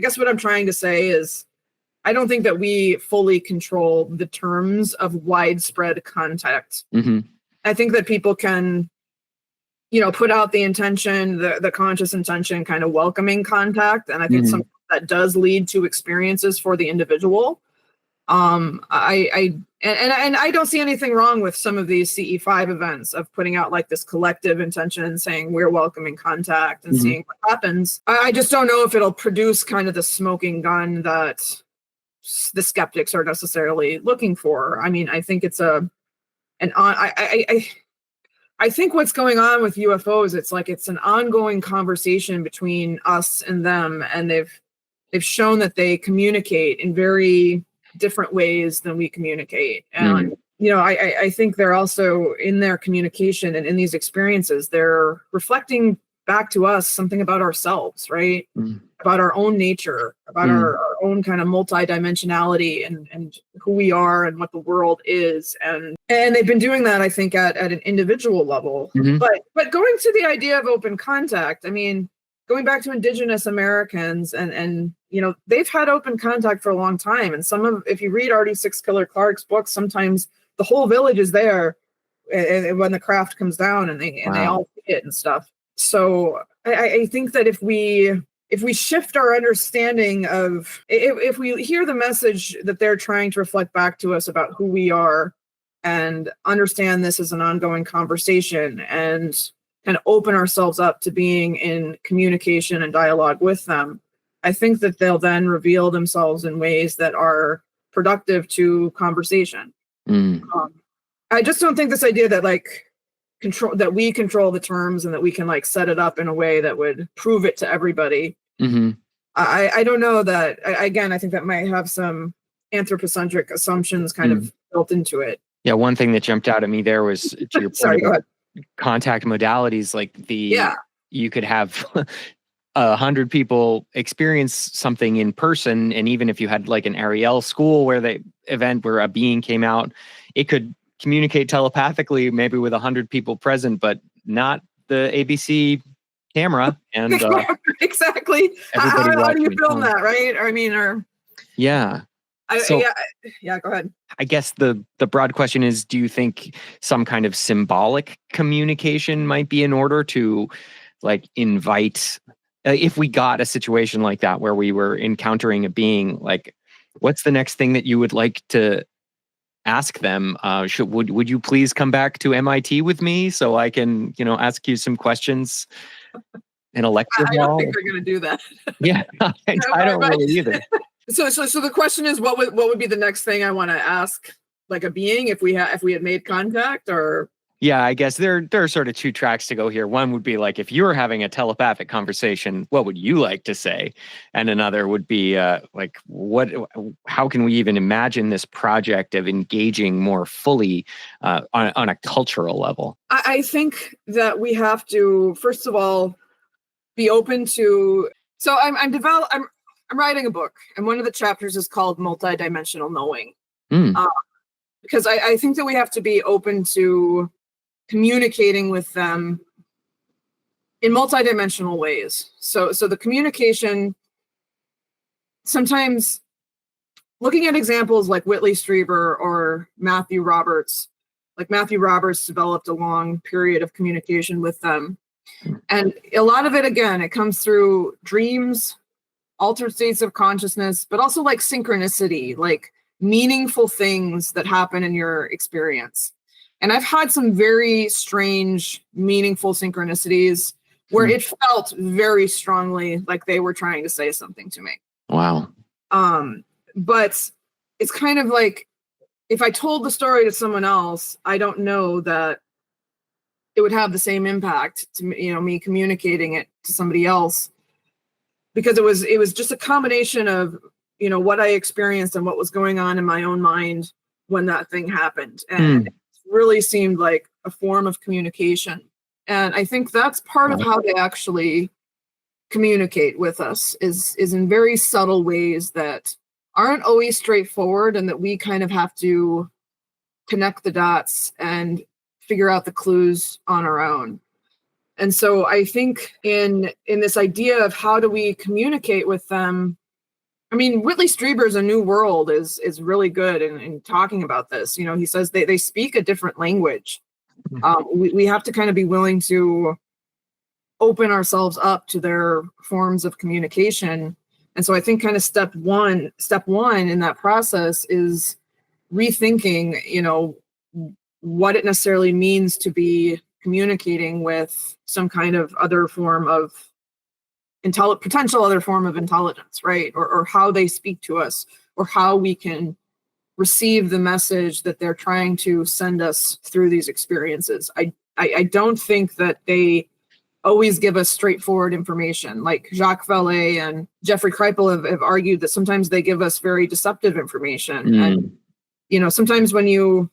guess what I'm trying to say is I don't think that we fully control the terms of widespread contact. I think that people can, put out the intention, the conscious intention, kind of welcoming contact. And I think something that does lead to experiences for the individual. I don't see anything wrong with some of these CE5 events of putting out like this collective intention and saying we're welcoming contact and seeing what happens. I just don't know if it'll produce kind of the smoking gun that the skeptics are necessarily looking for. I mean, I think it's I think what's going on with UFOs, it's an ongoing conversation between us and them, and they've shown that they communicate in very different ways than we communicate. And I think they're also, in their communication and in these experiences, they're reflecting back to us something about ourselves, right? About our own nature, about our own kind of multidimensionality and who we are and what the world is. And they've been doing that, I think, at an individual level. But going to the idea of open contact, I mean, going back to Indigenous Americans and they've had open contact for a long time. And if you read Artie Six Killer Clark's books, sometimes the whole village is there when the craft comes down and they all see it and stuff. So I think that if we shift our understanding of, if we hear the message that they're trying to reflect back to us about who we are and understand this as an ongoing conversation and kind of open ourselves up to being in communication and dialogue with them, I think that they'll then reveal themselves in ways that are productive to conversation. I just don't think this idea that we control the terms and that we can set it up in a way that would prove it to everybody. I don't know that. Again, I think that might have some anthropocentric assumptions kind of built into it. Yeah, one thing that jumped out at me there was to your point. Sorry, go ahead. Contact modalities, you could have 100 people experience something in person, and even if you had like an Ariel school where a being came out, it could communicate telepathically, maybe with 100 people present, but not the ABC camera. And exactly. How do you film that, right? I mean, yeah. Go ahead. I guess the broad question is, do you think some kind of symbolic communication might be in order to invite, if we got a situation like that where we were encountering a being, what's the next thing that you would like to ask them? Would you please come back to MIT with me so I can, ask you some questions in a lecture hall? I don't think they're going to do that. Yeah, I don't really either. So the question is, what would be the next thing I want to ask, a being, if we had made contact? Or yeah, I guess there are sort of two tracks to go here. One would be if you were having a telepathic conversation, what would you like to say? And another would be how can we even imagine this project of engaging more fully on a cultural level? I think that we have to, first of all, be open to. So I'm writing a book, and one of the chapters is called Multidimensional Knowing. Because I think that we have to be open to communicating with them in multidimensional ways. So the communication, sometimes looking at examples like Whitley Strieber or Matthew Roberts, Matthew Roberts developed a long period of communication with them. And a lot of it, again, it comes through dreams, altered states of consciousness, but also synchronicity, meaningful things that happen in your experience. And I've had some very strange, meaningful synchronicities where it felt very strongly like they were trying to say something to me. Wow. But it's kind of like, if I told the story to someone else, I don't know that it would have the same impact to me communicating it to somebody else, because it was just a combination of what I experienced and what was going on in my own mind when that thing happened, and it really seemed like a form of communication. And I think that's part of how they actually communicate with us is in very subtle ways that aren't always straightforward, and that we kind of have to connect the dots and figure out the clues on our own. And so I think in this idea of how do we communicate with them, I mean, Whitley Strieber's A New World is really good in talking about this. He says they speak a different language. We have to kind of be willing to open ourselves up to their forms of communication. And so I think kind of step one in that process is rethinking, what it necessarily means to be communicating with some kind of other form of potential other form of intelligence, right? Or how they speak to us, or how we can receive the message that they're trying to send us through these experiences. I don't think that they always give us straightforward information. Like Jacques Vallée and Jeffrey Kripal have argued that sometimes they give us very deceptive information. And, sometimes when you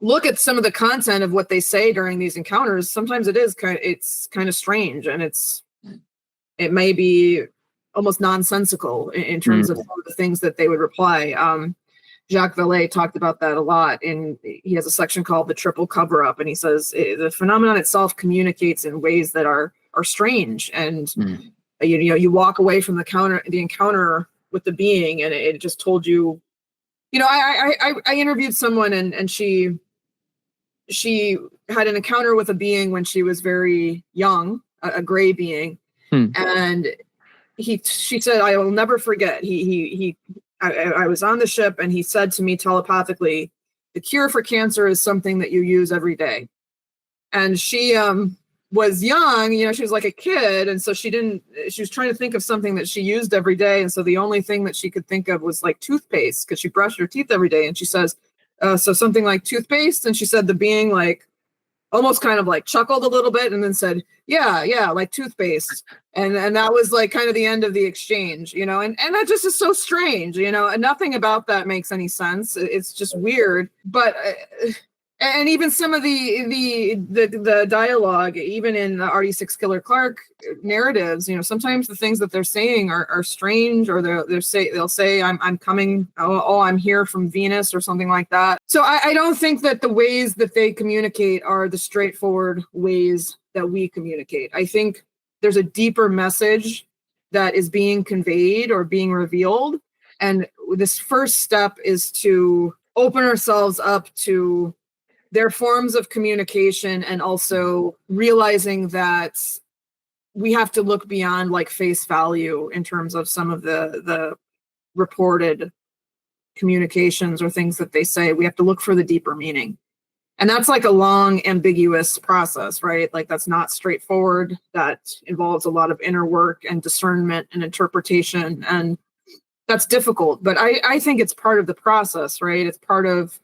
look at some of the content of what they say during these encounters, sometimes it's kind of strange, and it may be almost nonsensical in terms of some of the things that they would reply. Jacques Vallée talked about that a lot, and he has a section called The Triple Cover-Up, and he says the phenomenon itself communicates in ways that are strange, and you walk away from the encounter with the being, and it just told you. I interviewed someone, and she had an encounter with a being when she was very young, a gray being, and she said, I will never forget. I was on the ship, and he said to me telepathically, the cure for cancer is something that you use every day. And she was young, she was like a kid. And so she was trying to think of something that she used every day. And so the only thing that she could think of was like toothpaste, because she brushed her teeth every day. And she says, so something like toothpaste. And she said the being like almost kind of like chuckled a little bit and then said, yeah, like toothpaste. And that was like kind of the end of the exchange, and that just is so strange, and nothing about that makes any sense. It's just weird. But and even some of the dialogue, even in the RD6 Killer Clark narratives, sometimes the things that they're saying are strange, or they'll say I'm coming, I'm here from Venus or something like that. So I don't think that the ways that they communicate are the straightforward ways that we communicate. I think there's a deeper message that is being conveyed or being revealed. And this first step is to open ourselves up to their forms of communication, and also realizing that we have to look beyond like face value in terms of some of the reported communications or things that they say. We have to look for the deeper meaning. And that's like a long, ambiguous process, right? Like that's not straightforward. That involves a lot of inner work and discernment and interpretation. And that's difficult. But I think it's part of the process, right? It's part of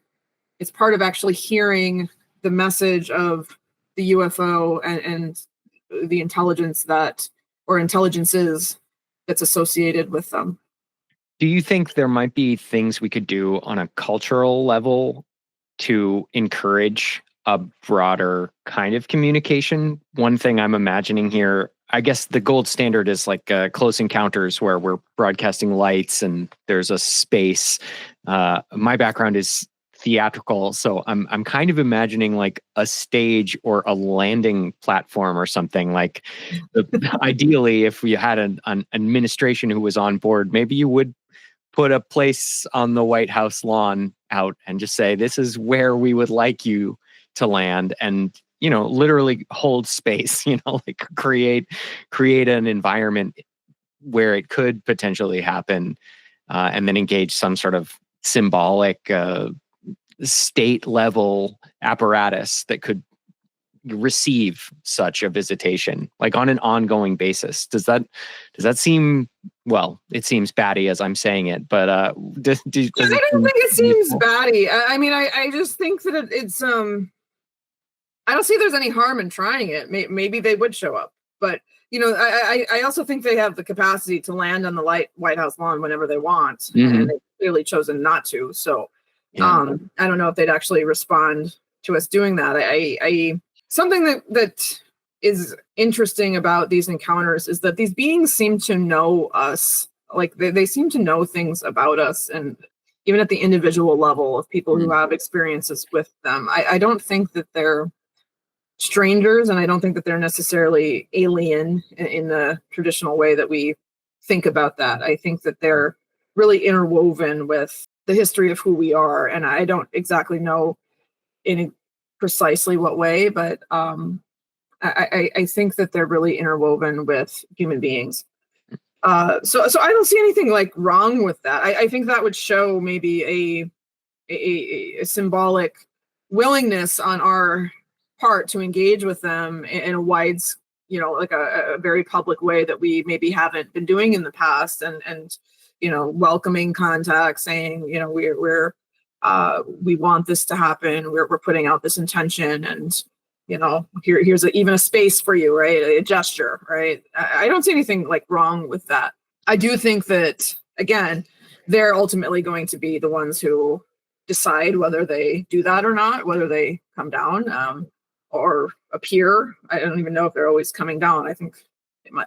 actually hearing the message of the UFO and the intelligence intelligences that's associated with them. Do you think there might be things we could do on a cultural level to encourage a broader kind of communication? One thing I'm imagining here, I guess the gold standard is like Close Encounters, where we're broadcasting lights and there's a space. My background is theatrical, so I'm kind of imagining like a stage or a landing platform or something. Like ideally, if we had an administration who was on board, maybe you would put a place on the White House lawn out and just say, this is where we would like you to land, and literally hold space, like create an environment where it could potentially happen, and then engage some sort of symbolic state level apparatus that could receive such a visitation, like on an ongoing basis. Does that seem, well, it seems batty as I'm saying it, but I don't think it seems batty. I mean, I just think that it's I don't see there's any harm in trying it. Maybe they would show up, but I also think they have the capacity to land on the White House lawn whenever they want, and they've clearly chosen not to. So I don't know if they'd actually respond to us doing that. Something that is interesting about these encounters is that these beings seem to know us. Like they seem to know things about us, and even at the individual level of people who have experiences with them. I don't think that they're strangers, and I don't think that they're necessarily alien in the traditional way that we think about that. I think that they're really interwoven with the history of who we are, and I don't exactly know in precisely what way, but I think that they're really interwoven with human beings. So I don't see anything like wrong with that. I think that would show maybe a symbolic willingness on our part to engage with them in a wide, like a very public way that we maybe haven't been doing in the past, and welcoming contact, saying we want this to happen. We're putting out this intention, and here's even a space for you, right? A gesture, right? I don't see anything like wrong with that. I do think that, again, they're ultimately going to be the ones who decide whether they do that or not, whether they come down or appear. I don't even know if they're always coming down. I think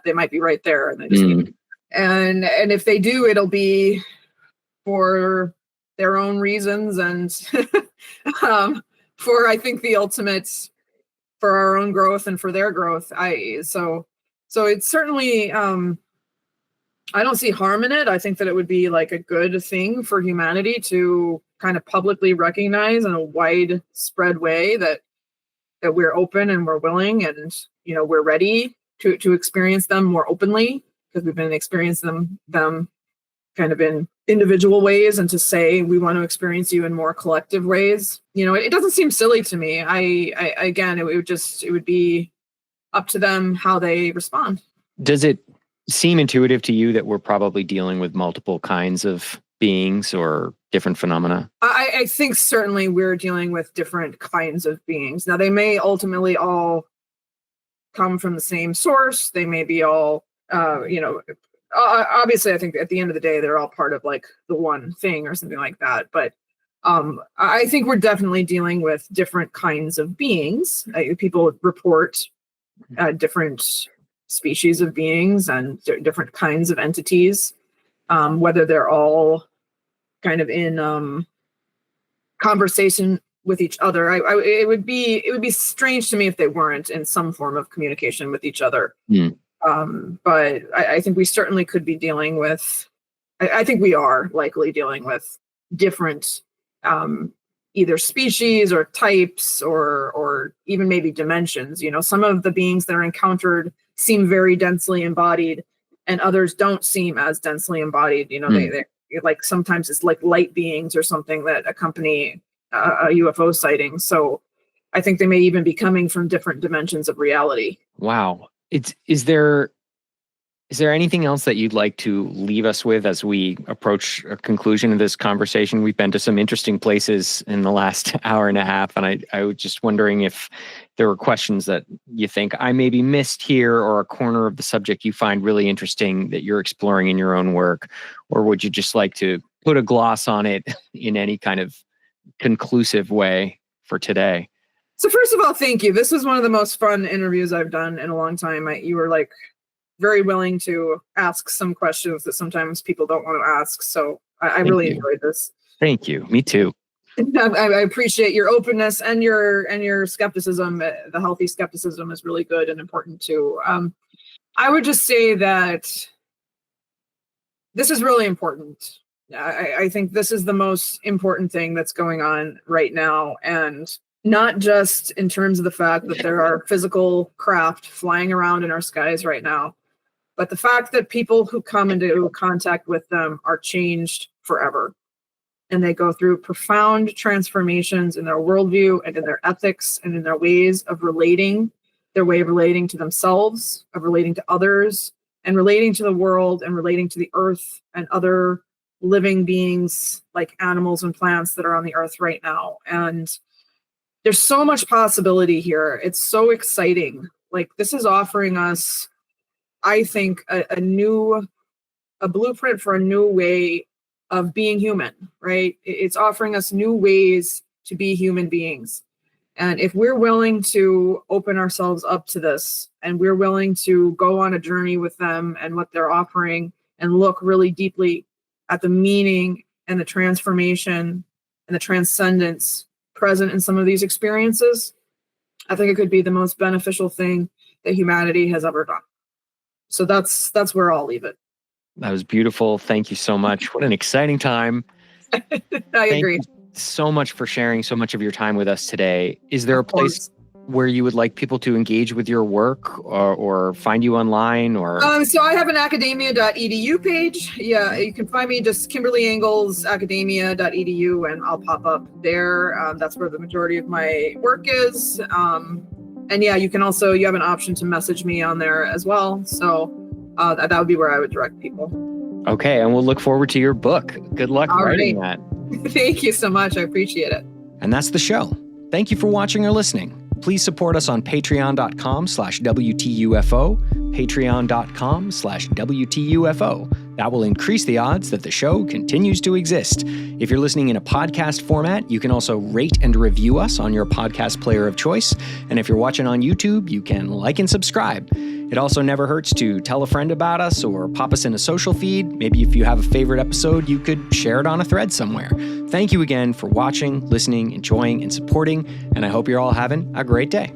they might be right there, and they just and if they do, it'll be for their own reasons, and for, I think, the ultimate, for our own growth and for their growth. So it's certainly, I don't see harm in it. I think that it would be like a good thing for humanity to kind of publicly recognize in a widespread way that we're open and we're willing, and we're ready to experience them more openly, because we've been experiencing them kind of in individual ways, and to say we want to experience you in more collective ways. It doesn't seem silly to me. Again, it would be up to them how they respond. Does it seem intuitive to you that we're probably dealing with multiple kinds of beings or different phenomena? I think certainly we're dealing with different kinds of beings. Now, they may ultimately all come from the same source. They may be all, obviously, I think at the end of the day, they're all part of like the one thing or something like that. But I think we're definitely dealing with different kinds of beings. People report different species of beings and different kinds of entities, whether they're all kind of in conversation with each other. It would be strange to me if they weren't in some form of communication with each other. But I think we certainly could be dealing with, I think we are likely dealing with different either species or types or even maybe dimensions. Some of the beings that are encountered seem very densely embodied, and others don't seem as densely embodied. They like, sometimes it's like light beings or something that accompany a UFO sighting. So I think they may even be coming from different dimensions of reality. Wow. Is there anything else that you'd like to leave us with as we approach a conclusion of this conversation? We've been to some interesting places in the last hour and a half, and I was just wondering if there were questions that you think I maybe missed here, or a corner of the subject you find really interesting that you're exploring in your own work, or would you just like to put a gloss on it in any kind of conclusive way for today? So first of all, thank you. This was one of the most fun interviews I've done in a long time. You were like very willing to ask some questions that sometimes people don't want to ask. So I really enjoyed this. Thank you. Me too. I appreciate your openness and your skepticism. The healthy skepticism is really good and important too. I would just say that this is really important. I think this is the most important thing that's going on right now, and not just in terms of the fact that there are physical craft flying around in our skies right now, but the fact that people who come into contact with them are changed forever. and they go through profound transformations in their worldview and in their ethics and in their ways of relating, their way of relating to themselves, of relating to others, and relating to the world and relating to the earth and other living beings like animals and plants that are on the earth right now. And there's so much possibility here. It's so exciting. Like, this is offering us, I think, a blueprint for a new way of being human, right? It's offering us new ways to be human beings. And if we're willing to open ourselves up to this, and we're willing to go on a journey with them and what they're offering, and look really deeply at the meaning and the transformation and the transcendence present in some of these experiences, I think it could be the most beneficial thing that humanity has ever done. So that's where I'll leave it. That was beautiful. Thank you so much. What an exciting time. I agree. Thank you so much for sharing so much of your time with us today. Is there a place where you would like people to engage with your work or find you online? Or so I have an academia.edu page. Yeah, you can find me just Kimberly Engles, academia.edu, and I'll pop up there. That's where the majority of my work is. And yeah, you have an option to message me on there as well. So that would be where I would direct people. Okay, and we'll look forward to your book. Good luck writing that. Thank you so much. I appreciate it. And that's the show. Thank you for watching or listening. Please support us on patreon.com/WTUFO, patreon.com/WTUFO. That will increase the odds that the show continues to exist. If you're listening in a podcast format, you can also rate and review us on your podcast player of choice. And if you're watching on YouTube, you can like and subscribe. It also never hurts to tell a friend about us or pop us in a social feed. Maybe if you have a favorite episode, you could share it on a thread somewhere. Thank you again for watching, listening, enjoying, and supporting, and I hope you're all having a great day.